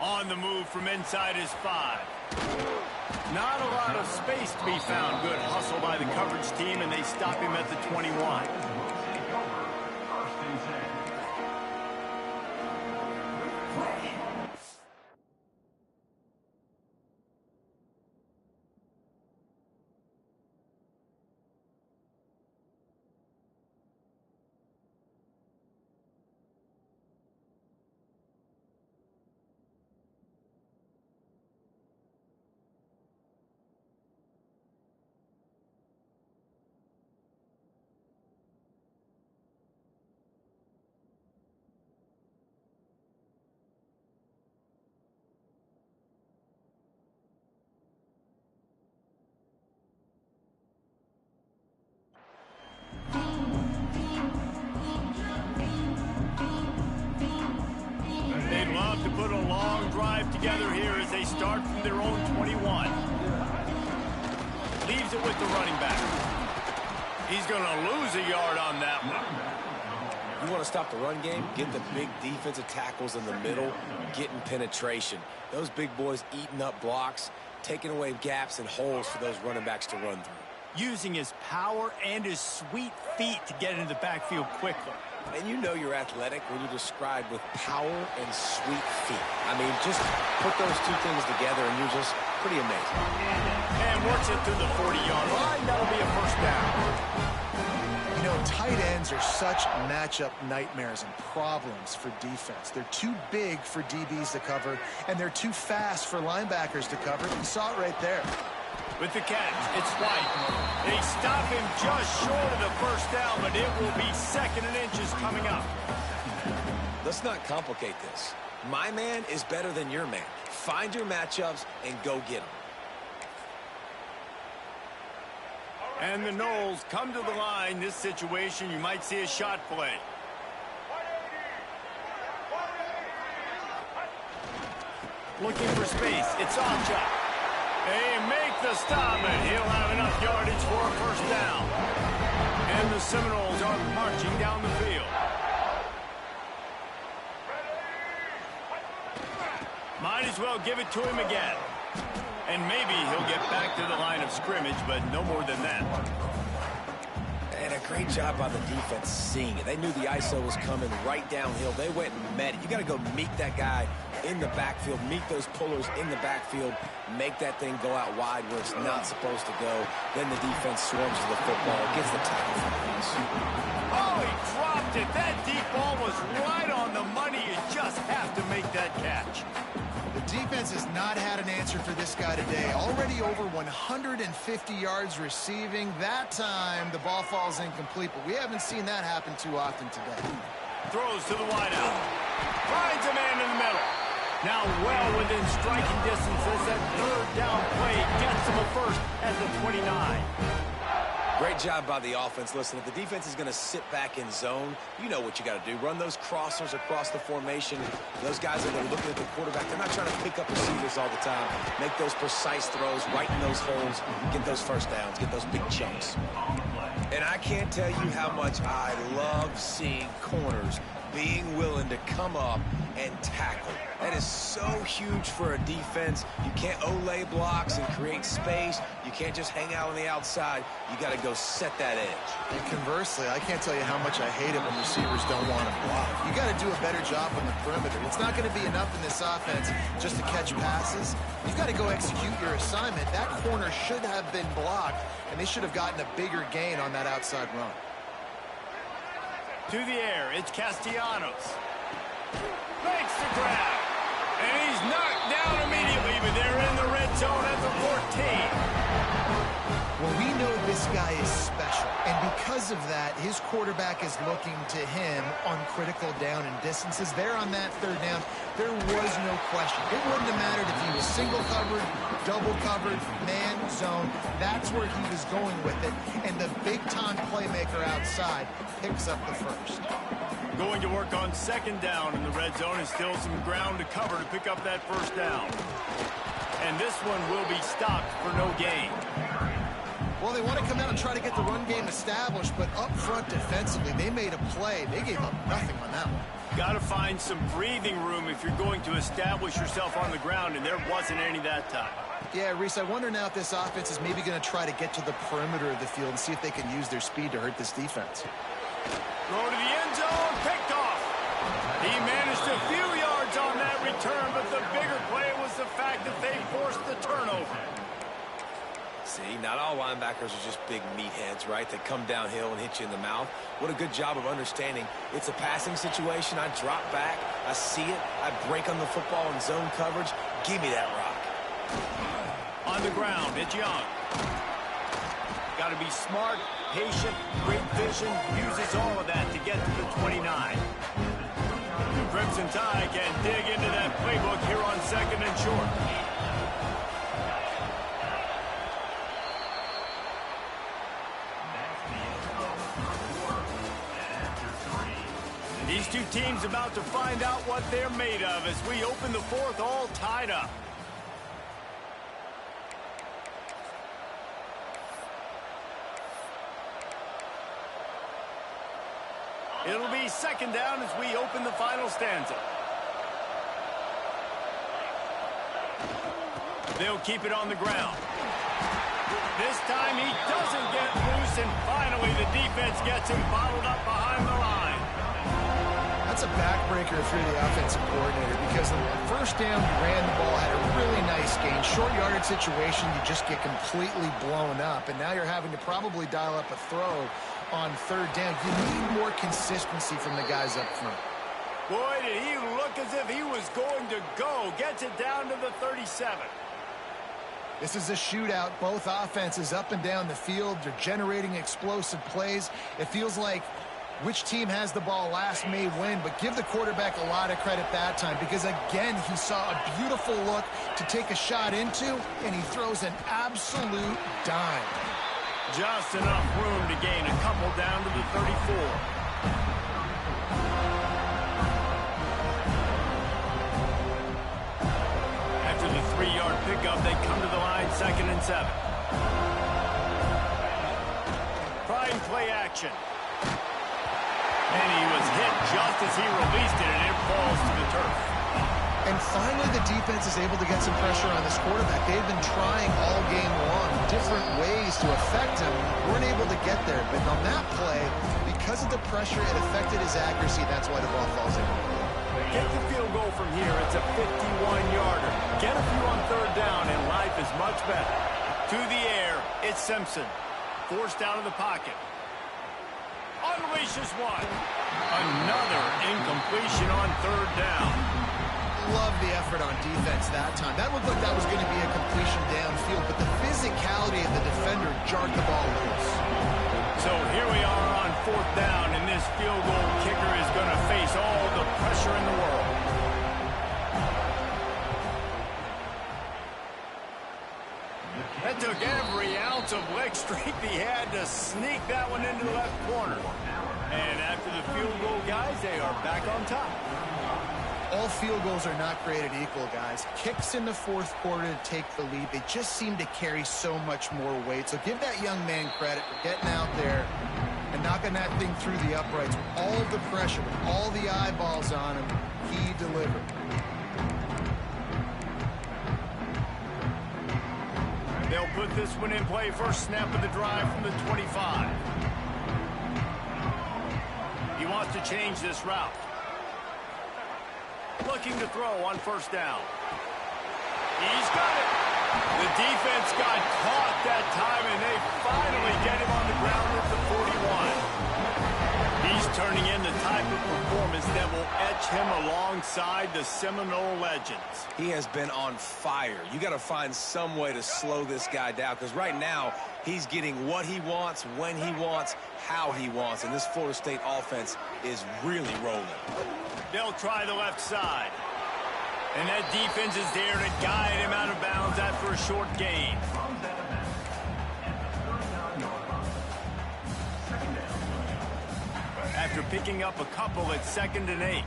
On the move from inside his 5. Not a lot of space to be found. Good hustle by the coverage team, and they stop him at the 21. They'd love to put a long drive together here as they start from their own 21. Leaves it with the running back. He's going to lose a yard on that one. You want to stop the run game? Get the big defensive tackles in the middle, getting penetration. Those big boys eating up blocks, taking away gaps and holes for those running backs to run through. Using his power and his sweet feet to get into the backfield quickly. And you know you're athletic when you describe with power and sweet feet. I mean, just put those two things together and you're just pretty amazing. And works it through the 40-yard line. That'll be a first down. You know, tight ends are such matchup nightmares and problems for defense. They're too big for DBs to cover, and they're too fast for linebackers to cover. You saw it right there. With the catch, it's White. They stop him just short of the first down, but it will be 2nd and inches coming up. Let's not complicate this. My man is better than your man. Find your matchups and go get them. And the Knowles come to the line. This situation, you might see a shot play. Looking for space. It's Ocha. They make the stop, and he'll have enough yardage for a first down. And the Seminoles are marching down the field. Might as well give it to him again. And maybe he'll get back to the line of scrimmage, but no more than that. And a great job by the defense seeing it. They knew the ISO was coming right downhill. They went and met it. You got to go meet that guy in the backfield, meet those pullers in the backfield, make that thing go out wide where it's not supposed to go. Then the defense swarms to the football, gets the tackle for the pass. Oh, he dropped it. That deep ball was right on the money. You just have to make that catch. The defense has not had an answer for this guy today. Already over 150 yards receiving. That time, the ball falls incomplete, but we haven't seen that happen too often today. Throws to the wideout. Finds a man in the middle. Now well within striking distance as that 3rd down play gets him a first at the 29. Great job by the offense. Listen, if the defense is going to sit back in zone, you know what you got to do. Run those crossers across the formation. Those guys are going to look at the quarterback. They're not trying to pick up receivers all the time. Make those precise throws, right in those holes, get those first downs, get those big chunks. And I can't tell you how much I love seeing corners being willing to come up and tackle. That is so huge for a defense. You can't olay blocks and create space. You can't just hang out on the outside. You got to go set that edge. And conversely, I can't tell you how much I hate it when receivers don't want to block. You got to do a better job on the perimeter. It's not going to be enough in this offense just to catch passes. You've got to go execute your assignment. That corner should have been blocked, and they should have gotten a bigger gain on that outside run. To the air, it's Castellanos. Makes the grab. And he's knocked down immediately, but they're in the red zone at the 14. Well, we know this guy is special, and because of that, his quarterback is looking to him on critical down and distances. There on that 3rd down, there was no question. It wouldn't have mattered if he was single covered, double covered, man, zone. That's where he was going with it, and the big-time playmaker outside picks up the first. Going to work on 2nd down in the red zone, and still some ground to cover to pick up that first down. And this one will be stopped for no gain. Well, they want to come out and try to get the run game established, but up front defensively, they made a play. They gave up nothing on that one. Got to find some breathing room if you're going to establish yourself on the ground, and there wasn't any that time. Yeah, Reese, I wonder now if this offense is maybe going to try to get to the perimeter of the field and see if they can use their speed to hurt this defense. Throw to the end zone, picked off. He managed a few yards on that return, but the bigger play was the fact that they forced the turnover. See, not all linebackers are just big meatheads, right? They come downhill and hit you in the mouth. What a good job of understanding it's a passing situation. I drop back, I see it, I break on the football in zone coverage. Give me that rock. On the ground, it's Young. Got to be smart, patient, great vision, uses all of that to get to the 29. The Crimson Tide can dig into that playbook here on 2nd and short. These two teams about to find out what they're made of as we open the 4th all tied up. It'll be second down as we open the final stanza. They'll keep it on the ground. This time he doesn't get loose, and finally the defense gets him bottled up behind the line. That's a backbreaker if you're the offensive coordinator, because the first down you ran the ball, had a really nice gain. Short yardage situation, you just get completely blown up, and now you're having to probably dial up a throw on third down. You need more consistency from the guys up front. Boy, did he look as if he was going to go. Gets it down to the 37. This is a shootout. Both offenses up and down the field. They're generating explosive plays. It feels like which team has the ball last may win, but give the quarterback a lot of credit that time, because, again, he saw a beautiful look to take a shot into, and he throws an absolute dime. Just enough room to gain a couple down to the 34. After the 3-yard pickup, they come to the line, 2nd and 7. Prime play action. And he was hit just as he released it, and it falls to the turf. And finally, the defense is able to get some pressure on this quarterback. They've been trying all game long different ways to affect him. Weren't able to get there. But on that play, because of the pressure, it affected his accuracy. That's why the ball falls in. Get the field goal from here. It's a 51-yarder. Get a few on third down, and life is much better. To the air, it's Simpson. Forced out of the pocket. Unleashes one. Another incompletion on third down. Love the effort on defense that time. That looked like that was going to be a completion downfield, but the physicality of the defender jarred the ball loose. So here we are on fourth down, and this field goal kicker is going to face all the pressure in the world. That took every ounce of leg strength he had to sneak that one into the left corner. And after the field goal, guys, they are back on top. All field goals are not created equal, guys. Kicks in the fourth quarter to take the lead. They just seem to carry so much more weight. So give that young man credit for getting out there and knocking that thing through the uprights with all of the pressure, with all the eyeballs on him. He delivered. They'll put this one in play. First snap of the drive from the 25. He wants to change this route. Looking to throw on first down. He's got it. The defense got caught that time, and they finally get him on the ground at the 41. He's turning in the type of performance that will etch him alongside the Seminole legends. He has been on fire. You got to find some way to slow this guy down, because right now he's getting what he wants, when he wants, how he wants, and this Florida State offense is really rolling. They'll try the left side. And that defense is there to guide him out of bounds after a short gain. After picking up a couple at 2nd and 8.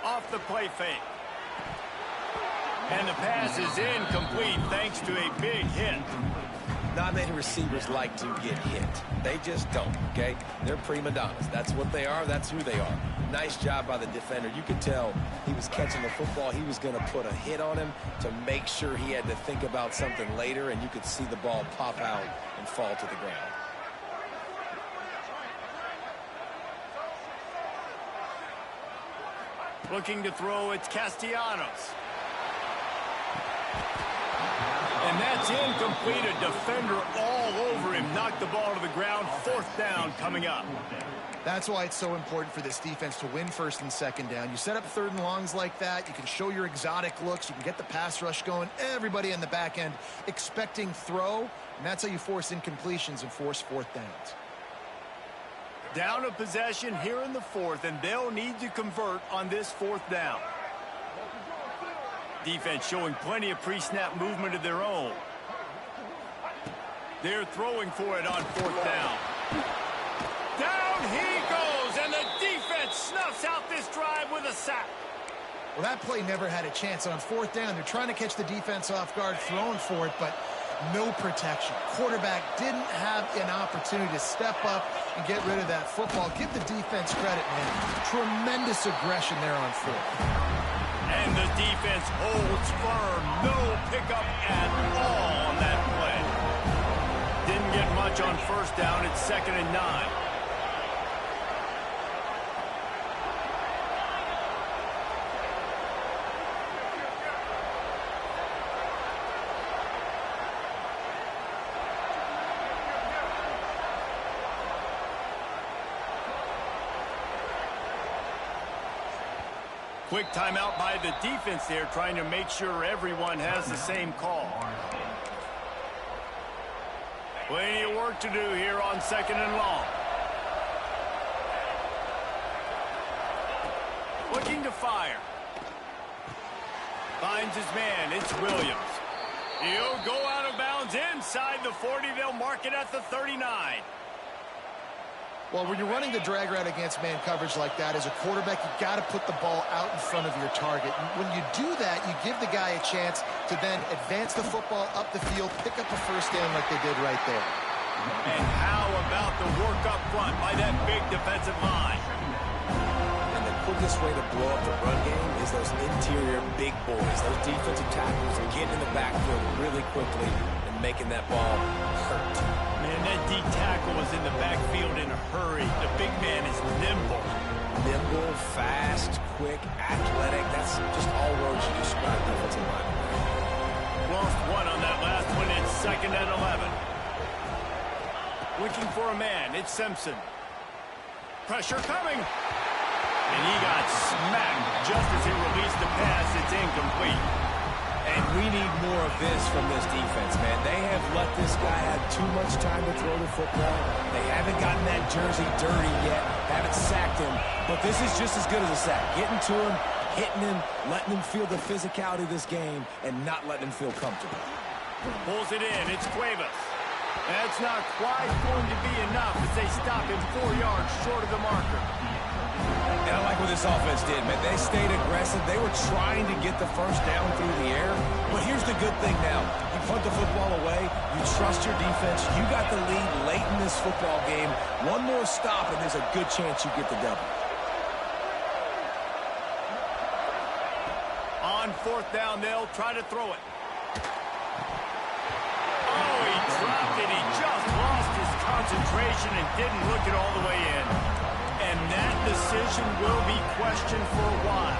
Off the play fake. And the pass is incomplete thanks to a big hit. Not many receivers like to get hit. They just don't, okay? They're prima donnas. That's what they are. That's who they are. Nice job by the defender. You could tell he was catching the football. He was going to put a hit on him to make sure he had to think about something later, and you could see the ball pop out and fall to the ground. Looking to throw, it's Castellanos. And that's incomplete. A defender all over him. Knocked the ball to the ground. Fourth down coming up. That's why it's so important for this defense to win first and second down. You set up third and longs like that. You can show your exotic looks. You can get the pass rush going. Everybody in the back end expecting throw. And that's how you force incompletions and force fourth downs. Down a possession here in the fourth, and they'll need to convert on this fourth down. Defense showing plenty of pre-snap movement of their own. They're throwing for it on fourth down. Down he goes, and the defense snuffs out this drive with a sack. Well, that play never had a chance. On fourth down, they're trying to catch the defense off guard, throwing for it, but no protection. Quarterback didn't have an opportunity to step up and get rid of that football. Give the defense credit, man. Tremendous aggression there on fourth. And the defense holds firm. No pickup at all on that play. Didn't get much on first down. It's 2nd and 9. Quick timeout by the defense there, trying to make sure everyone has the same call. Plenty of work to do here on 2nd and long. Looking to fire. Finds his man. It's Williams. He'll go out of bounds inside the 40. They'll mark it at the 39. Well, when you're running the drag route against man coverage like that, as a quarterback, you got to put the ball out in front of your target. And when you do that, you give the guy a chance to then advance the football up the field, pick up a first down like they did right there. And how about the work up front by that big defensive line? And the quickest way to blow up the run game is those interior big boys, those defensive tackles, getting in the backfield really quickly and making that ball hurt. Man, that D tackle was in the backfield in a hurry. The big man is nimble. Nimble, fast, quick, athletic. That's just all words you describe defensive line. Lost one on that last one. It's 2nd and 11. Looking for a man. It's Simpson. Pressure coming. And he got smacked just as he released the pass. It's incomplete. And we need more of this from this defense, man. They have let this guy have too much time to throw the football. They haven't gotten that jersey dirty yet, haven't sacked him. But this is just as good as a sack. Getting to him, hitting him, letting him feel the physicality of this game, and not letting him feel comfortable. Pulls it in. It's Cuevas. That's not quite going to be enough as they stop him 4 yards short of the marker. And I like what this offense did, man. They stayed aggressive. They were trying to get the first down through the air. But here's the good thing now. You punt the football away. You trust your defense. You got the lead late in this football game. One more stop, and there's a good chance you get the double. On 4th down, they'll try to throw it. Oh, he dropped it. He just lost his concentration and didn't look it all the way in. And that decision will be questioned for a while.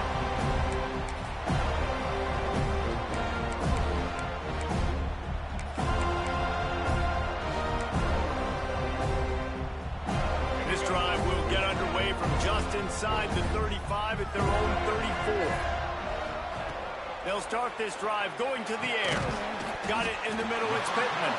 And this drive will get underway from just inside the 35 at their own 34. They'll start this drive going to the air. Got it in the middle. It's Pittman.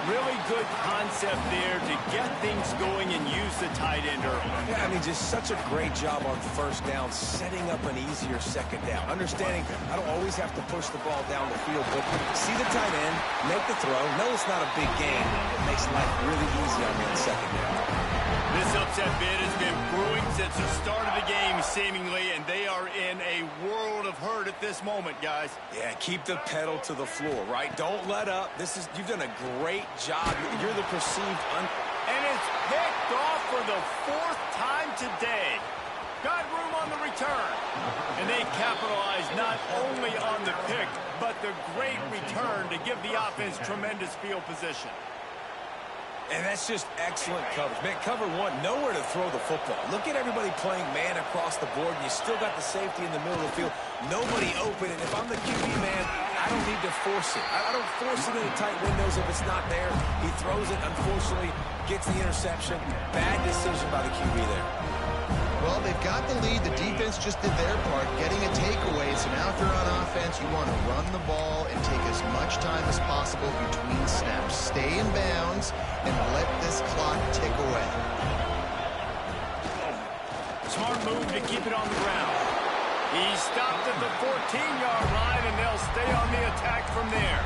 Really good concept there to get things going and use the tight end early. Yeah, I mean, just such a great job on first down, setting up an easier second down. Understanding I don't always have to push the ball down the field, but see the tight end, make the throw. No, it's not a big game. It makes life really easy on me on second down. This upset bid has been brewing since the start of the game, seemingly, and they are in a world of hurt at this moment, guys. Yeah, keep the pedal to the floor, right? Don't let up. You've done a great job. You're the perceived And it's picked off for the 4th time today. Got room on the return. And they capitalize not only on the pick, but the great return to give the offense tremendous field position. And that's just excellent coverage. Man, cover one, nowhere to throw the football. Look at everybody playing man across the board, and you still got the safety in the middle of the field. Nobody open, and if I'm the QB man, I don't need to force it. I don't force it into tight windows if it's not there. He throws it, unfortunately, gets the interception. Bad decision by the QB there. Well, they've got the lead. The defense just did their part, getting a takeaway. So now if you're on offense, you want to run the ball and take as much time as possible between snaps. Stay in bounds and let this clock tick away. Smart move to keep it on the ground. He stopped at the 14-yard line, and they'll stay on the attack from there.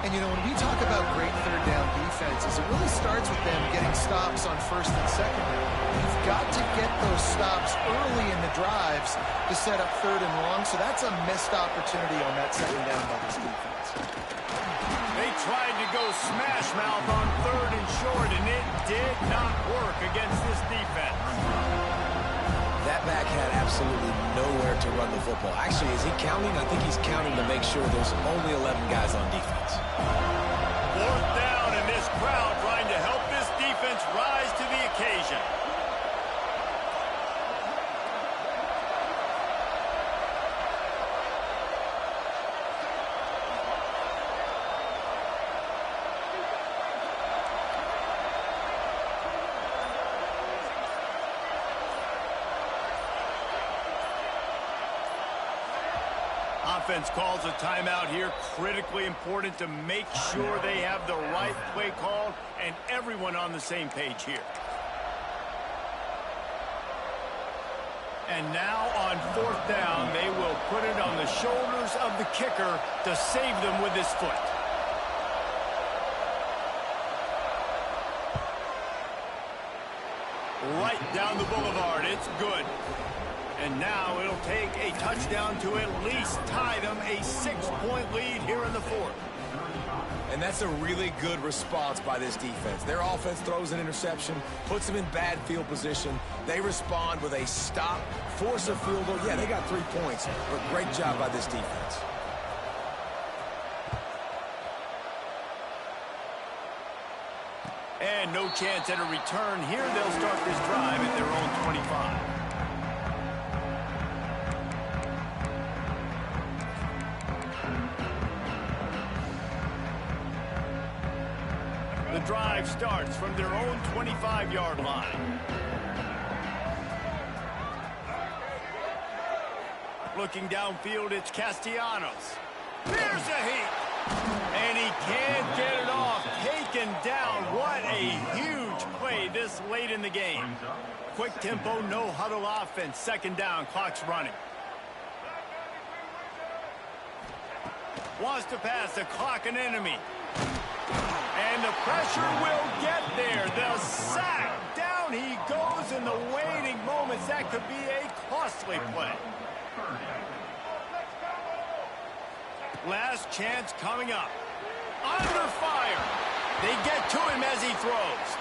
And And, you know, when we talk about great third down defenses, it really starts with them getting stops on first and second down. You've got to get those stops early in the drives to set up third and long, so that's a missed opportunity on that second down by this defense. They tried to go smash mouth on third and short, and it did not work against this defense. That back had absolutely nowhere to run the football. Actually, is he counting? I think he's counting to make sure there's only 11 guys on defense. Fourth down, and this crowd trying to help this defense rise to the occasion. Offense calls a timeout here. Critically important to make sure they have the right play called and everyone on the same page here. And now on fourth down, they will put it on the shoulders of the kicker to save them with his foot. Right down the boulevard. It's good. And now it'll take a touchdown to at least tie them a 6-point lead here in the fourth. And that's a really good response by this defense. Their offense throws an interception, puts them in bad field position. They respond with a stop, force a field goal. Yeah, they got 3 points, but great job by this defense. And no chance at a return here. They'll start this drive at their own 25. The drive starts from their own 25-yard line. Looking downfield, it's Castellanos. There's a heat. And he can't get it off. Taken down. What a huge play this late in the game. Quick tempo, no huddle offense. Second down, clock's running. Wants to pass, the clock an enemy. And the pressure will get there. The sack. Down he goes in the waiting moments. That could be a costly play. Last chance coming up. Under fire. They get to him as he throws.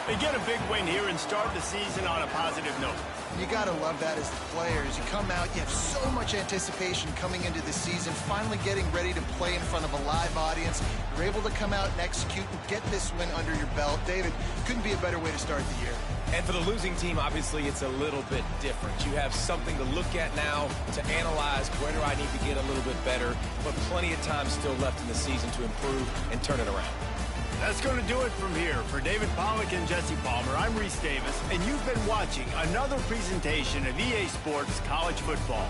They get a big win here and start the season on a positive note. You got to love that as the players. You come out, you have so much anticipation coming into the season, finally getting ready to play in front of a live audience. You're able to come out and execute and get this win under your belt. David, couldn't be a better way to start the year. And for the losing team, obviously, it's a little bit different. You have something to look at now, to analyze where do I need to get a little bit better, but plenty of time still left in the season to improve and turn it around. That's going to do it from here. For David Pollack and Jesse Palmer, I'm Reese Davis, and you've been watching another presentation of EA Sports College Football.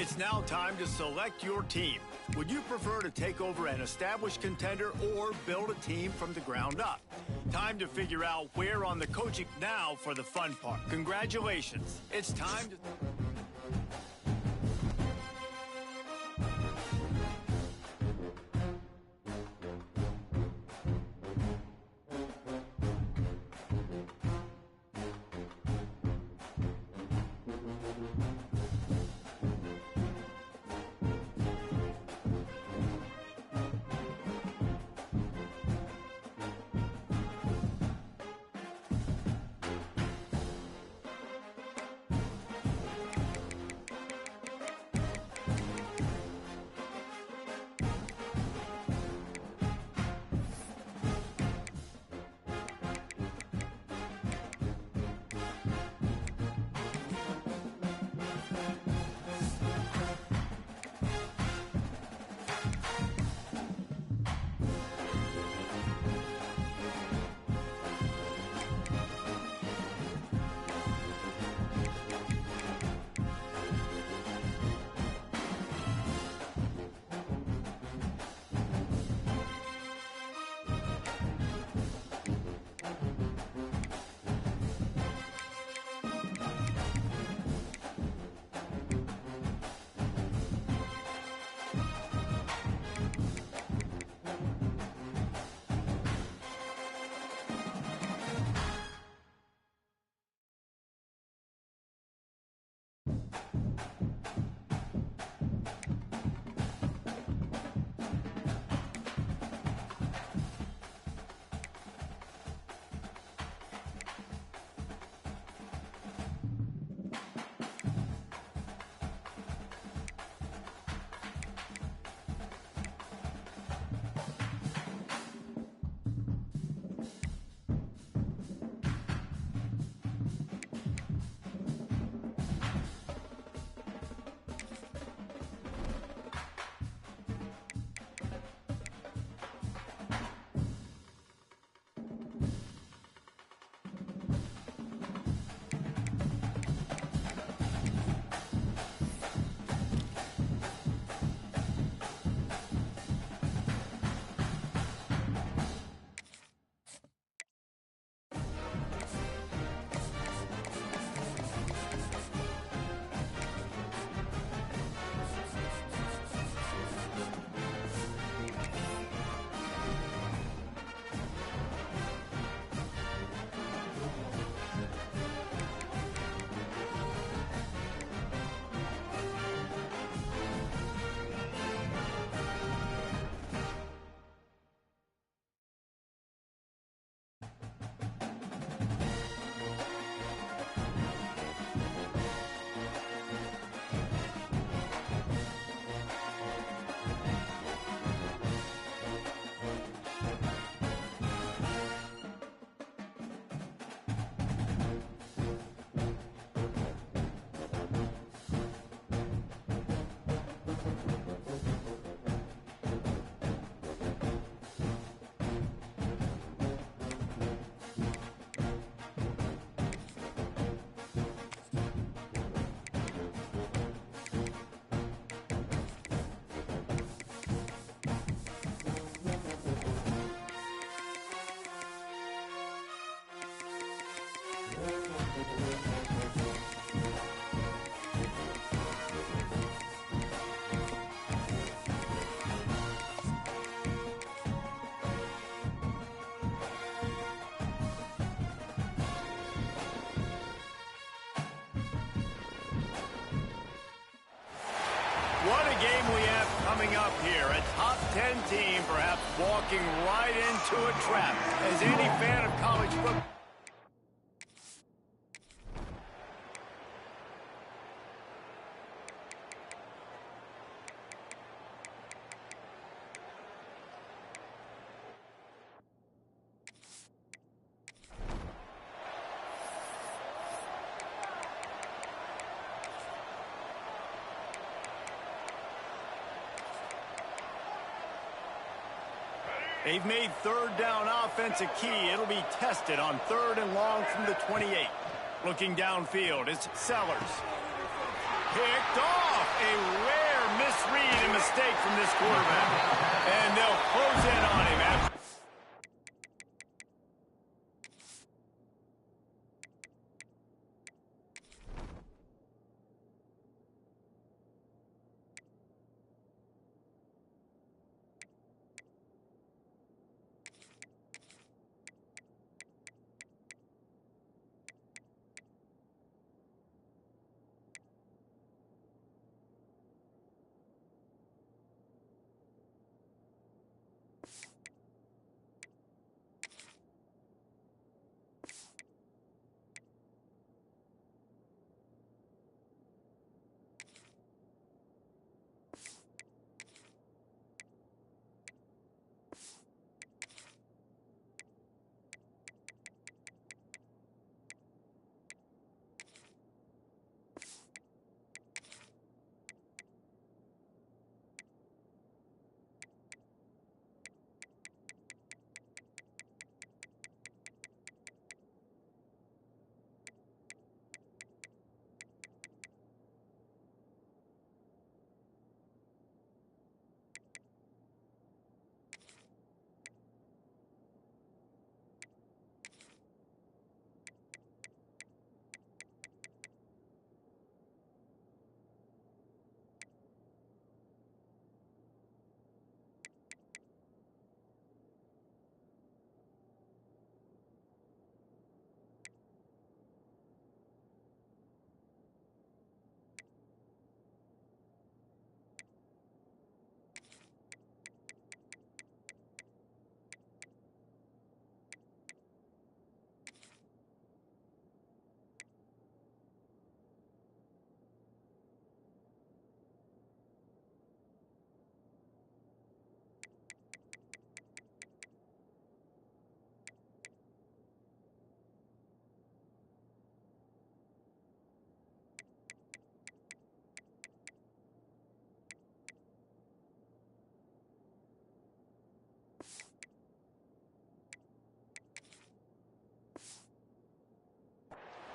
It's now time to select your team. Would you prefer to take over an established contender or build a team from the ground up? Time to figure out where on the coaching now for the fun part. Congratulations. It's time to... What a game we have coming up here. A top 10 team perhaps walking right into a trap. As any fan of college football... They've made third down offense a key. It'll be tested on 3rd and long from the 28. Looking downfield, it's Sellers. Picked off, a rare misread and mistake from this quarterback. And they'll close in on him after.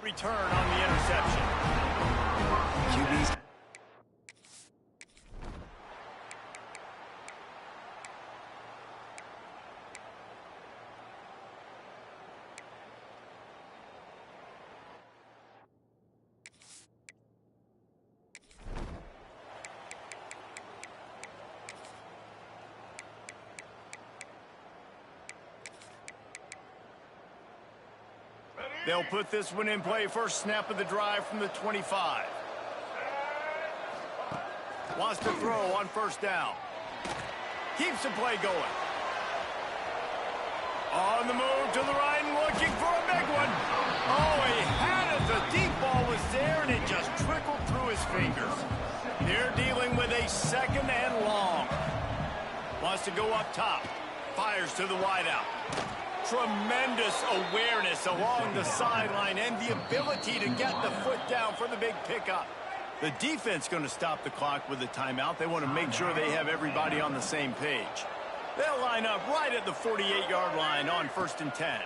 Return on the interception. QB's They'll put this one in play. First snap of the drive from the 25. Wants to throw on first down. Keeps the play going. On the move to the right and looking for a big one. Oh, he had it. The deep ball was there, and it just trickled through his fingers. They're dealing with a second and long. Wants to go up top. Fires to the wideout. Tremendous awareness along the sideline and the ability to get the foot down for the big pickup. The defense going to stop the clock with a timeout. They want to make sure they have everybody on the same page. They'll line up right at the 48-yard line on 1st and 10.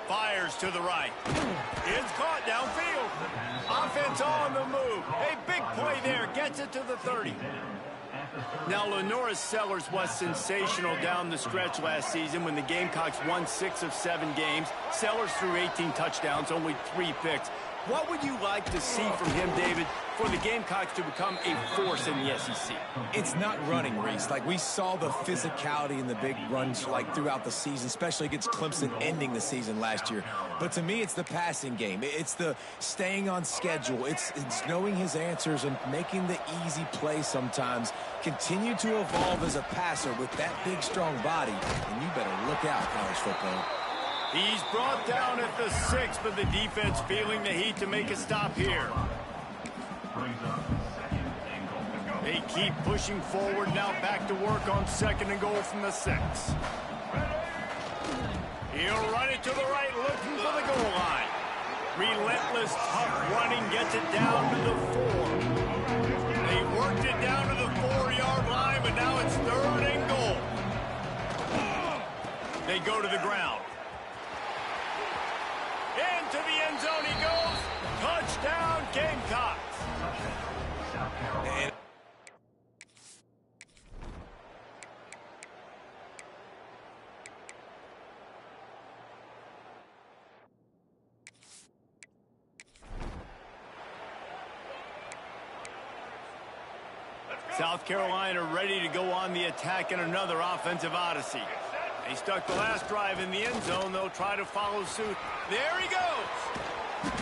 Fires to the right. It's caught downfield. Offense on the move. A big play there. Gets it to the 30. Now, Lenoris Sellers was sensational down the stretch last season when the Gamecocks won 6 of 7 games. Sellers threw 18 touchdowns, only 3 picks. What would you like to see from him, David, for the Gamecocks to become a force in the SEC? It's not running, Reese. Like, we saw the physicality in the big runs, like, throughout the season, especially against Clemson ending the season last year. But to me, it's the passing game. It's the staying on schedule. It's knowing his answers and making the easy play sometimes. Continue to evolve as a passer with that big, strong body, and you better look out, college football. He's brought down at the 6, but the defense feeling the heat to make a stop here. They keep pushing forward, now back to work on 2nd and goal from the 6. He'll run it to the right, looking for the goal line. Relentless, tough running, gets it down to the 4. They worked it down to the 4-yard line, but now it's 3rd and goal. They go to the ground. Into the end zone he goes. Touchdown, Gamecocks. And South Carolina ready to go on the attack in another offensive odyssey. They stuck the last drive in the end zone. They'll try to follow suit. There he goes.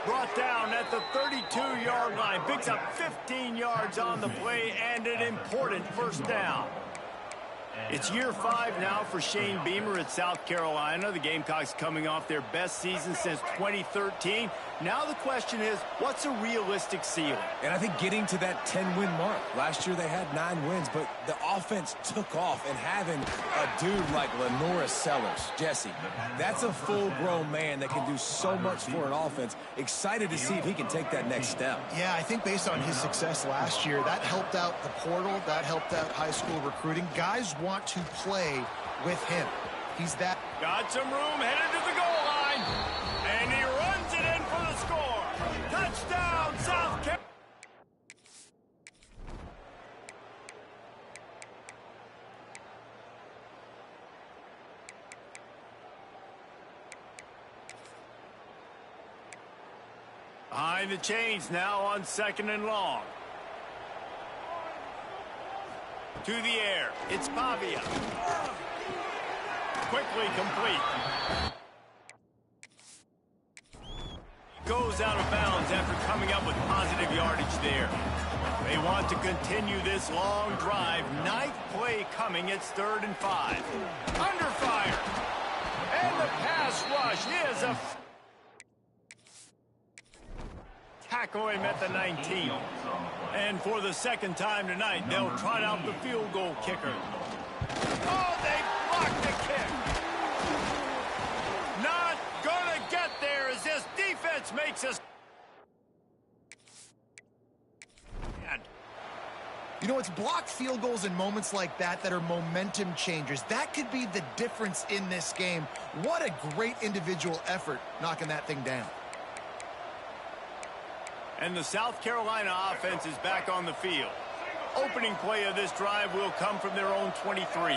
Brought down at the 32-yard line. Picks up 15 yards on the play and an important first down. It's year 5 now for Shane Beamer at South Carolina. The Gamecocks coming off their best season since 2013. Now the question is, what's a realistic ceiling? And I think getting to that 10-win mark. Last year they had 9 wins, but the offense took off. And having a dude like Lenora Sellers, Jesse, that's a full-grown man that can do so much for an offense. Excited to see if he can take that next step. Yeah, I think based on his success last year, that helped out the portal, that helped out high school recruiting. Guys want to play with him. He's that. Got some room, headed to the goal line. And he runs it in for the score. Touchdown, South Carolina. Behind the chains now on 2nd and long. To the air, it's Pavia. Quickly complete. Goes out of bounds after coming up with positive yardage there. They want to continue this long drive. 9th play coming. It's 3rd and 5. Under fire. And the pass rush is a... Tackle him at the 19. And for the 2nd time tonight, they'll trot out the field goal kicker. Oh, they blocked the kick. Not gonna get there as this defense makes us. You know, it's blocked field goals in moments like that that are momentum changers. That could be the difference in this game. What a great individual effort knocking that thing down. And the South Carolina offense is back on the field. Opening play of this drive will come from their own 23.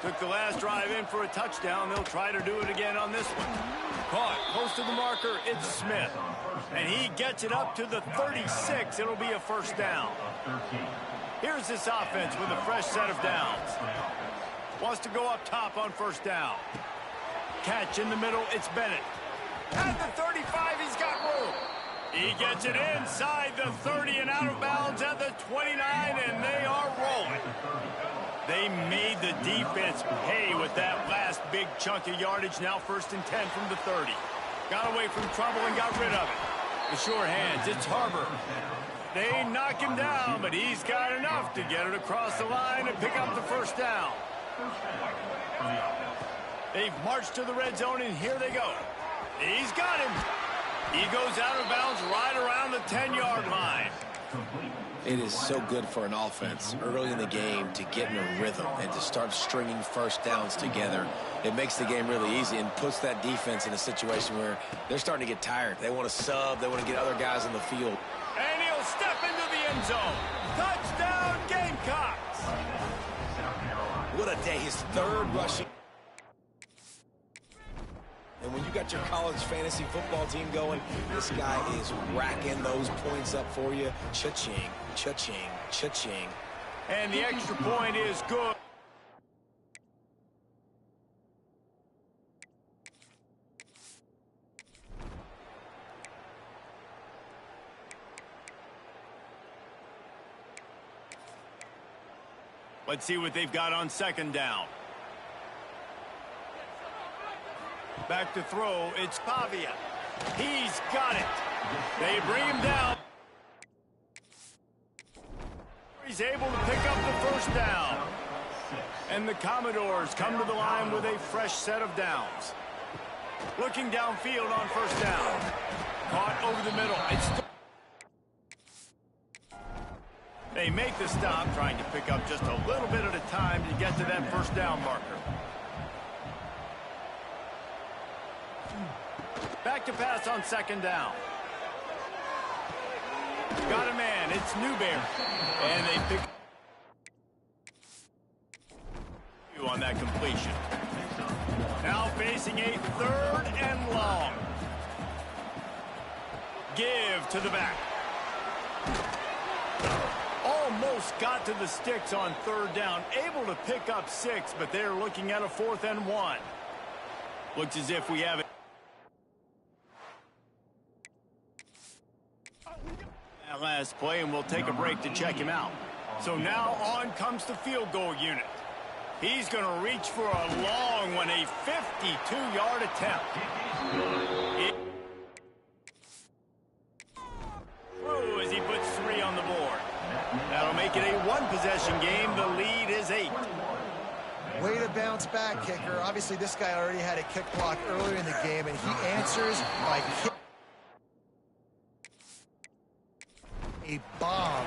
Took the last drive in for a touchdown. They'll try to do it again on this one. Caught close to the marker. It's Smith. And he gets it up to the 36. It'll be a first down. Here's this offense with a fresh set of downs. Wants to go up top on first down. Catch in the middle. It's Bennett. At the 35, he's got room. He gets it inside the 30 and out of bounds at the 29, and they are rolling. They made the defense pay with that last big chunk of yardage. Now 1st and 10 from the 30. Got away from trouble and got rid of it. The sure hands, it's Harbor. They knock him down, but he's got enough to get it across the line and pick up the first down. They've marched to the red zone, and here they go. He's got him. He goes out of bounds right around the 10-yard line. It is so good for an offense early in the game to get in a rhythm and to start stringing first downs together. It makes the game really easy and puts that defense in a situation where they're starting to get tired. They want to sub. They want to get other guys on the field. And he'll step into the end zone. Touchdown, Gamecocks. What a day. His 3rd rushing. And when you got your college fantasy football team going, this guy is racking those points up for you. Cha-ching, cha-ching, cha-ching. And the extra point is good. Let's see what they've got on 2nd down. Back to throw, it's Pavia. He's got it. They bring him down. He's able to pick up the first down. And the Commodores come to the line with a fresh set of downs. Looking downfield on first down. Caught over the middle. They make the stop, trying to pick up just a little bit at a time to get to that first down marker. Back to pass on 2nd down. Got a man. It's Newberry. And they pick on that completion. Now facing a 3rd and long. Give to the back. Almost got to the sticks on 3rd down. Able to pick up 6, but they're looking at a 4th and 1. Looks as if we have it. That last play, and we'll take a break to check him out. So now on comes the field goal unit. He's going to reach for a long one, a 52-yard attempt. Through as he puts 3 on the board. That'll make it a 1-possession game. The lead is 8. Way to bounce back, kicker. Obviously, this guy already had a kick block earlier in the game, and he answers by kicking a bomb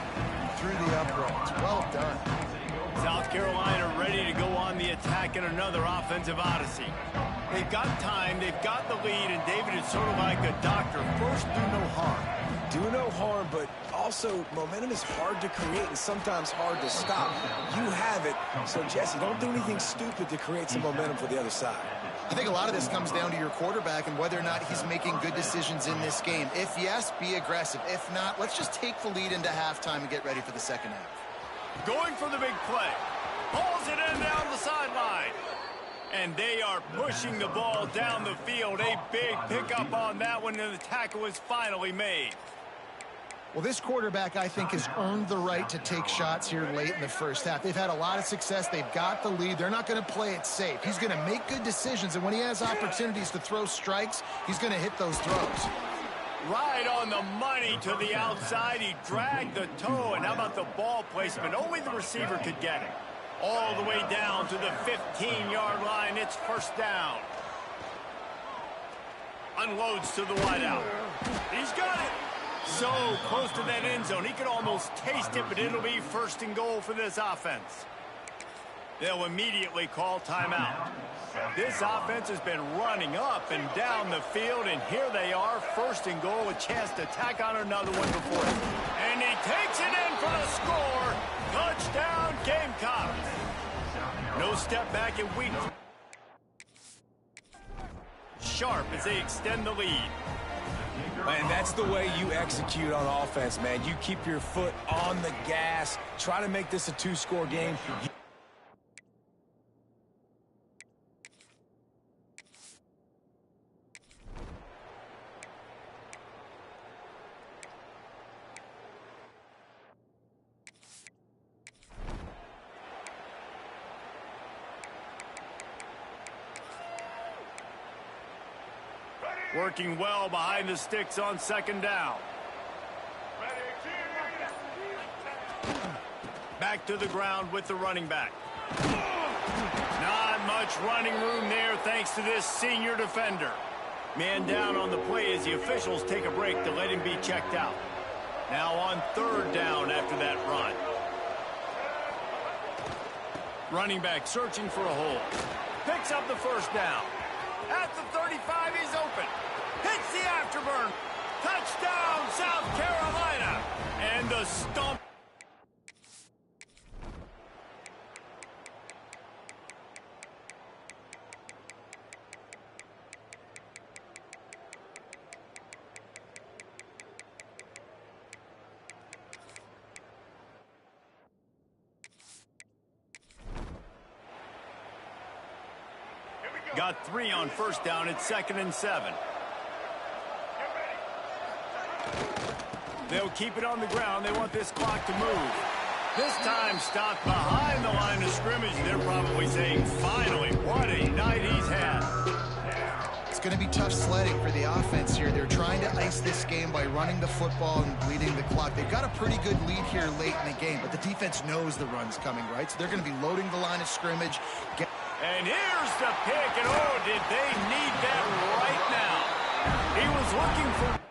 through the uprights. Well done. South Carolina ready to go on the attack in another offensive odyssey. They've got time, they've got the lead, and David is sort of like a doctor. First, do no harm. Do no harm, but also momentum is hard to create and sometimes hard to stop. You have it, so Jesse, don't do anything stupid to create some momentum for the other side. I think a lot of this comes down to your quarterback and whether or not he's making good decisions in this game. If yes, be aggressive. If not, let's just take the lead into halftime and get ready for the second half. Going for the big play. Pulls it in down the sideline. And they are pushing the ball down the field. A big pickup on that one, and the tackle is finally made. Well, this quarterback, I think, has earned the right to take shots here late in the first half. They've had a lot of success. They've got the lead. They're not going to play it safe. He's going to make good decisions, and when he has opportunities to throw strikes, he's going to hit those throws. Right on the money to the outside. He dragged the toe, and how about the ball placement? Only the receiver could get it. All the way down to the 15-yard line. It's first down. Unloads to the wideout. He's got it. So close to that end zone. He could almost taste it, but it'll be first and goal for this offense. They'll immediately call timeout. This offense has been running up and down the field, and here they are, first and goal, a chance to tack on another one before it. And he takes it in for the score. Touchdown, Gamecocks. No step back in week. Sharp as they extend the lead. Man, that's the way you execute on offense, man. You keep your foot on the gas. Try to make this a 2-score game. Working well behind the sticks on second down. Back to the ground with the running back. Not much running room there thanks to this senior defender. Man down on the play as the officials take a break to let him be checked out. Now on third down after that run. Running back searching for a hole. Picks up the first down. At the 35, he's open. Hits the afterburn. Touchdown, South Carolina. And the stomp. Got 3 on first down. It's 2nd and 7. They'll keep it on the ground. They want this clock to move. This time stopped behind the line of scrimmage. They're probably saying, finally, what a night he's had. It's going to be tough sledding for the offense here. They're trying to ice this game by running the football and bleeding the clock. They've got a pretty good lead here late in the game, but the defense knows the run's coming, right? So they're going to be loading the line of scrimmage. And here's the pick, and oh, did they need that right now. He was looking for...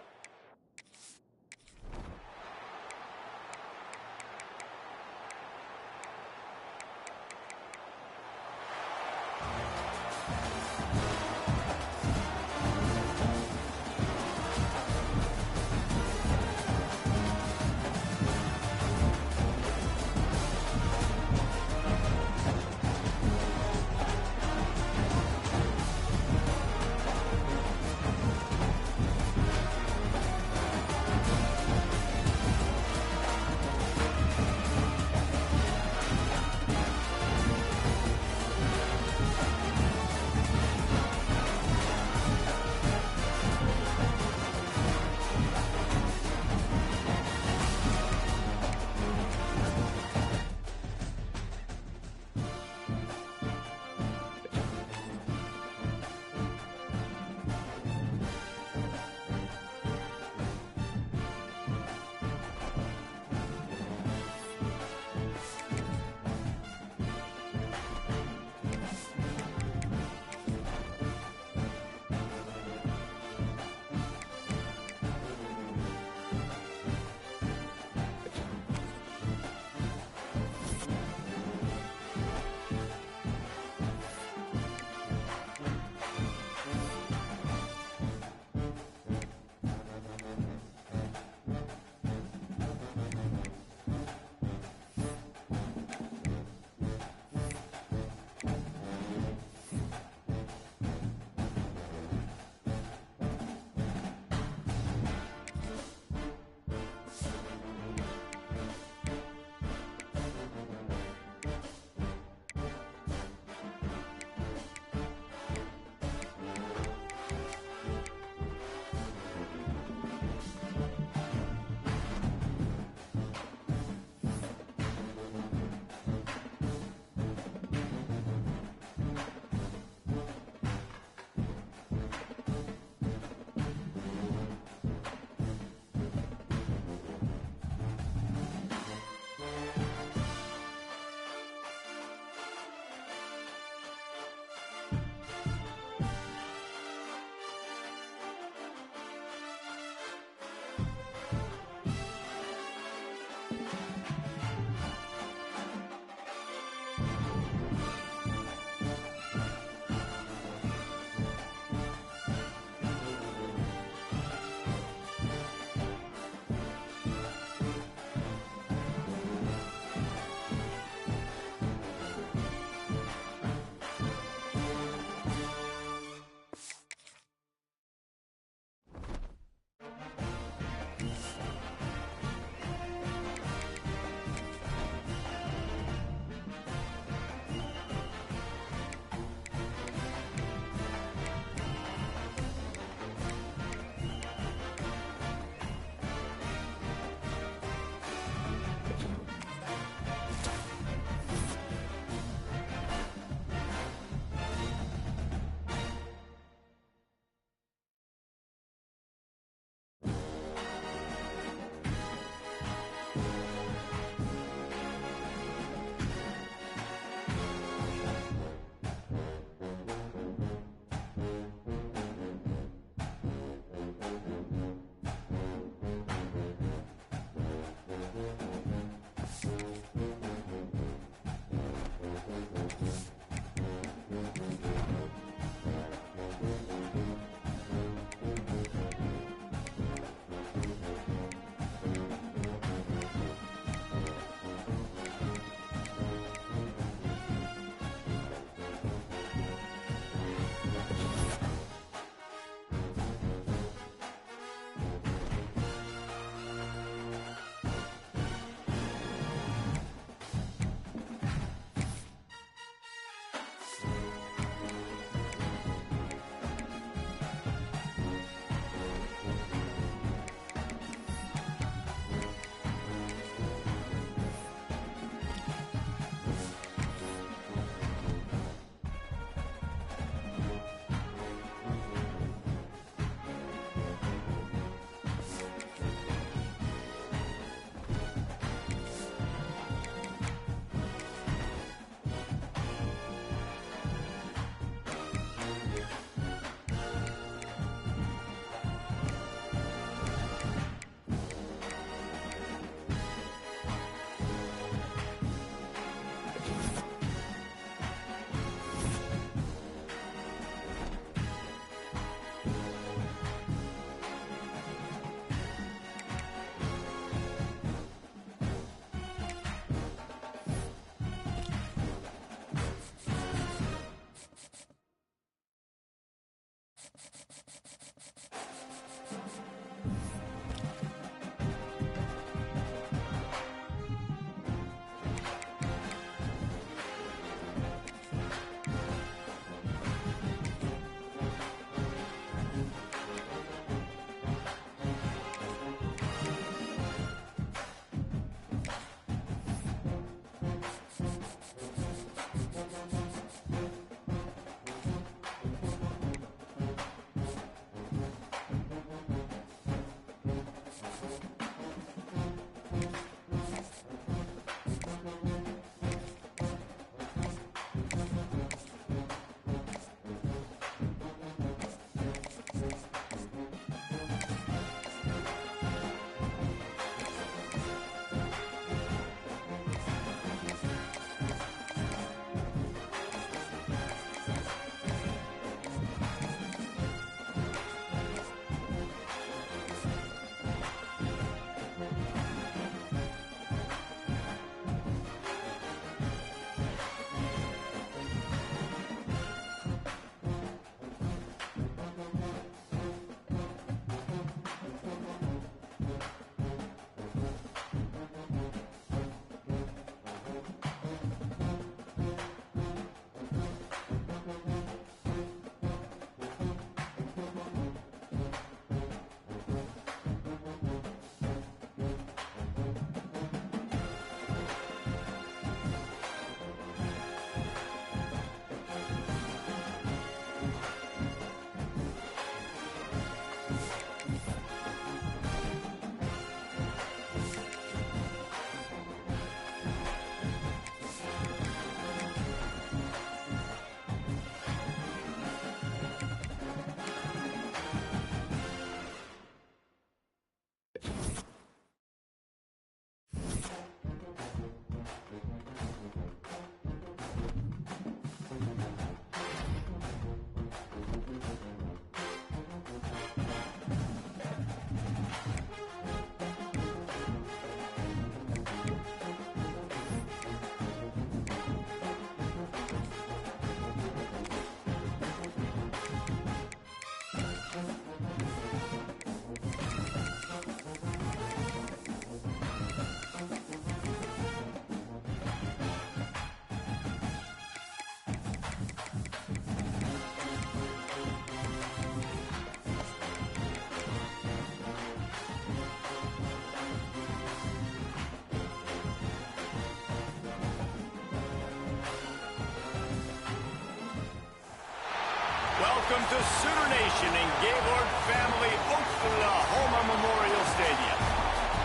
Welcome to Sooner Nation and Gaylord Family Oklahoma Memorial Stadium.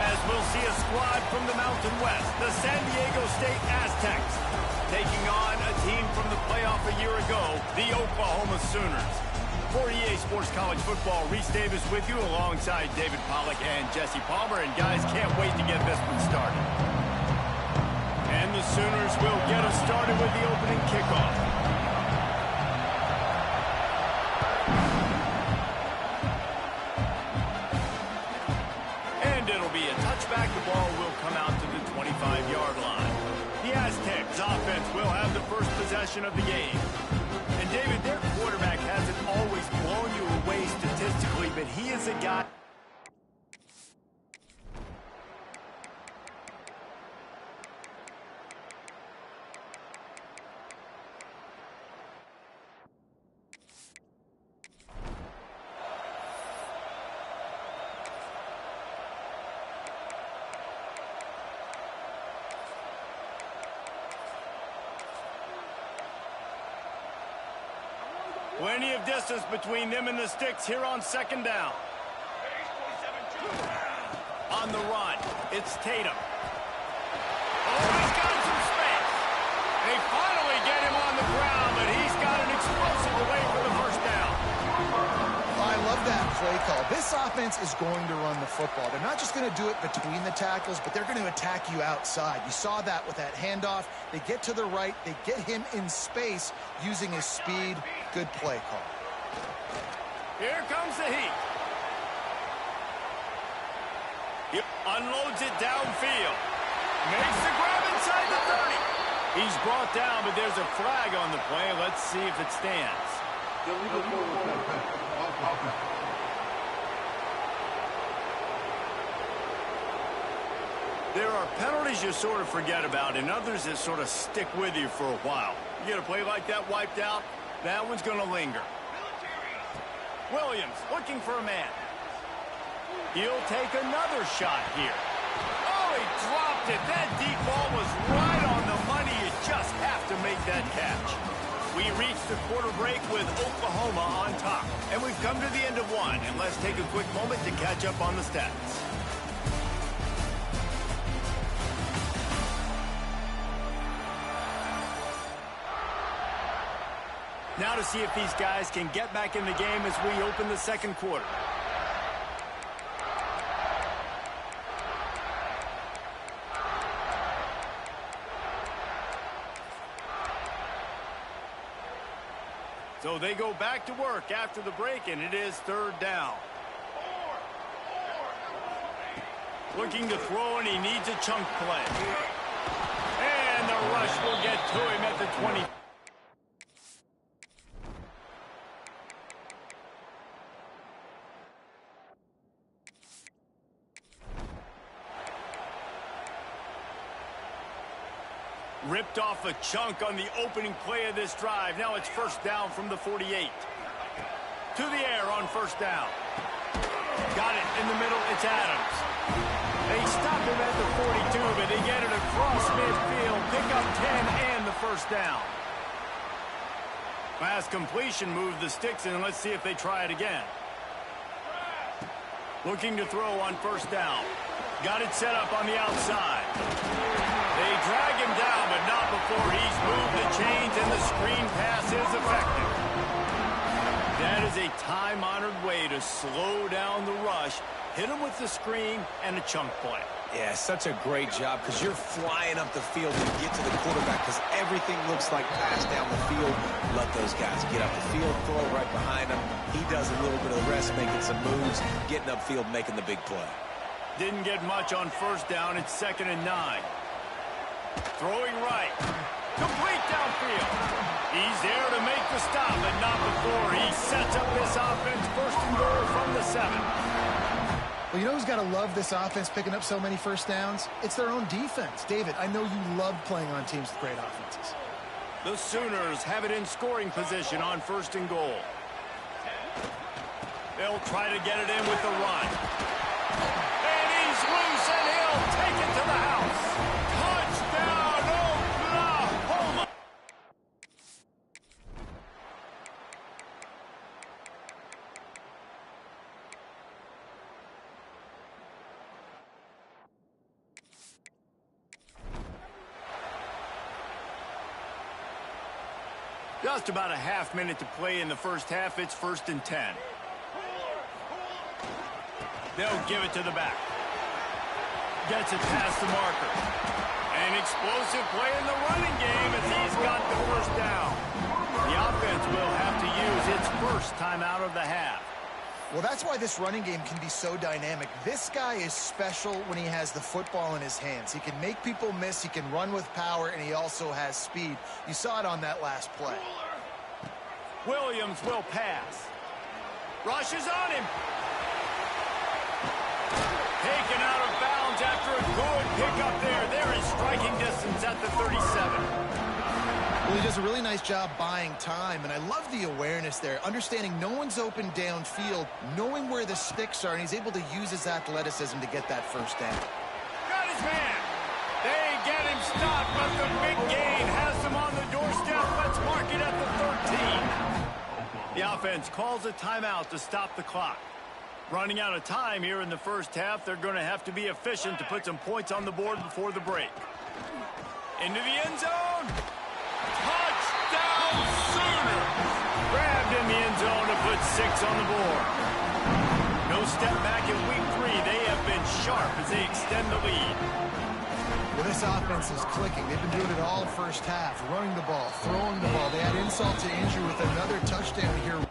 As we'll see a squad from the Mountain West, the San Diego State Aztecs, taking on a team from the playoff a year ago, the Oklahoma Sooners. For EA Sports College Football, Reese Davis with you alongside David Pollack and Jesse Palmer. And guys, can't wait to get this one started. And the Sooners will get us started with the opening kickoff. The ball will come out to the 25-yard line. The Aztecs offense will have the first possession of the game. And David, their quarterback hasn't always blown you away statistically, but he is a guy. Plenty of distance between them and the sticks here on second down. On the run, it's Tatum. Oh, he's got some space. They finally get him on the ground, but he's got an explosive away for the first down. I love that play call. This offense is going to run the football. They're not just going to do it between the tackles, but they're going to attack you outside. You saw that with that handoff. They get to the right. They get him in space using his speed. Good play call. Here comes the heat. He unloads it downfield. Makes the grab inside the 30. He's brought down, but there's a flag on the play. Let's see if it stands. There are penalties you sort of forget about and others that sort of stick with you for a while. You get a play like that wiped out, that one's going to linger. Williams looking for a man. He'll take another shot here. Oh, he dropped it. That deep ball was right on the money. You just have to make that catch. We reached the quarter break with Oklahoma on top. And we've come to the end of one. And let's take a quick moment to catch up on the stats. Now to see if these guys can get back in the game as we open the second quarter. So they go back to work after the break, and it is third down. Looking to throw, and he needs a chunk play. And the rush will get to him at the 20. Ripped off a chunk on the opening play of this drive. Now it's first down from the 48. To the air on first down. Got it in the middle. It's Adams. They stop him at the 42, but they get it across midfield. Pick up 10 and the first down. Pass completion moved the sticks in. Let's see if they try it again. Looking to throw on first down. Got it set up on the outside. They drag him down, but not before he's moved the chains, and the screen pass is effective. That is a time-honored way to slow down the rush, hit him with the screen, and a chunk play. Yeah, such a great job because you're flying up the field to get to the quarterback because everything looks like pass down the field. Let those guys get up the field, throw right behind him. He does a little bit of the rest, making some moves, getting upfield, making the big play. Didn't get much on first down. It's 2nd and 9. Throwing right. Complete downfield. He's there to make the stop, but not before he sets up this offense first and goal from the 7. Well, you know who's got to love this offense picking up so many first downs? It's their own defense. David, I know you love playing on teams with great offenses. The Sooners have it in scoring position on first and goal. They'll try to get it in with the run. And he's loose, and he'll take it to the house. Touchdown, Oklahoma! Just about a half minute to play in the first half. It's 1st and 10. They'll give it to the back. Gets it past the marker. An explosive play in the running game as he's got the first down. The offense will have to use its first timeout of the half. Well, that's why this running game can be so dynamic. This guy is special when he has the football in his hands. He can make people miss, he can run with power, and he also has speed. You saw it on that last play. Williams will pass. Rushes on him. Taken out of bounds after a good pickup there. They're in striking distance at the 37. Well, he does a really nice job buying time, and I love the awareness there, understanding no one's open downfield, knowing where the sticks are, and he's able to use his athleticism to get that first down. Got his man. They get him stopped, but the big gain has him on the doorstep. Let's mark it at the 13. The offense calls a timeout to stop the clock. Running out of time here in the first half, they're going to have to be efficient to put some points on the board before the break. Into the end zone. Touchdown Sooners! Grabbed in the end zone to put 6 on the board. No step back in week 3. They have been sharp as they extend the lead. Well, this offense is clicking. They've been doing it all first half, running the ball, throwing the ball. They had insult to injury with another touchdown here.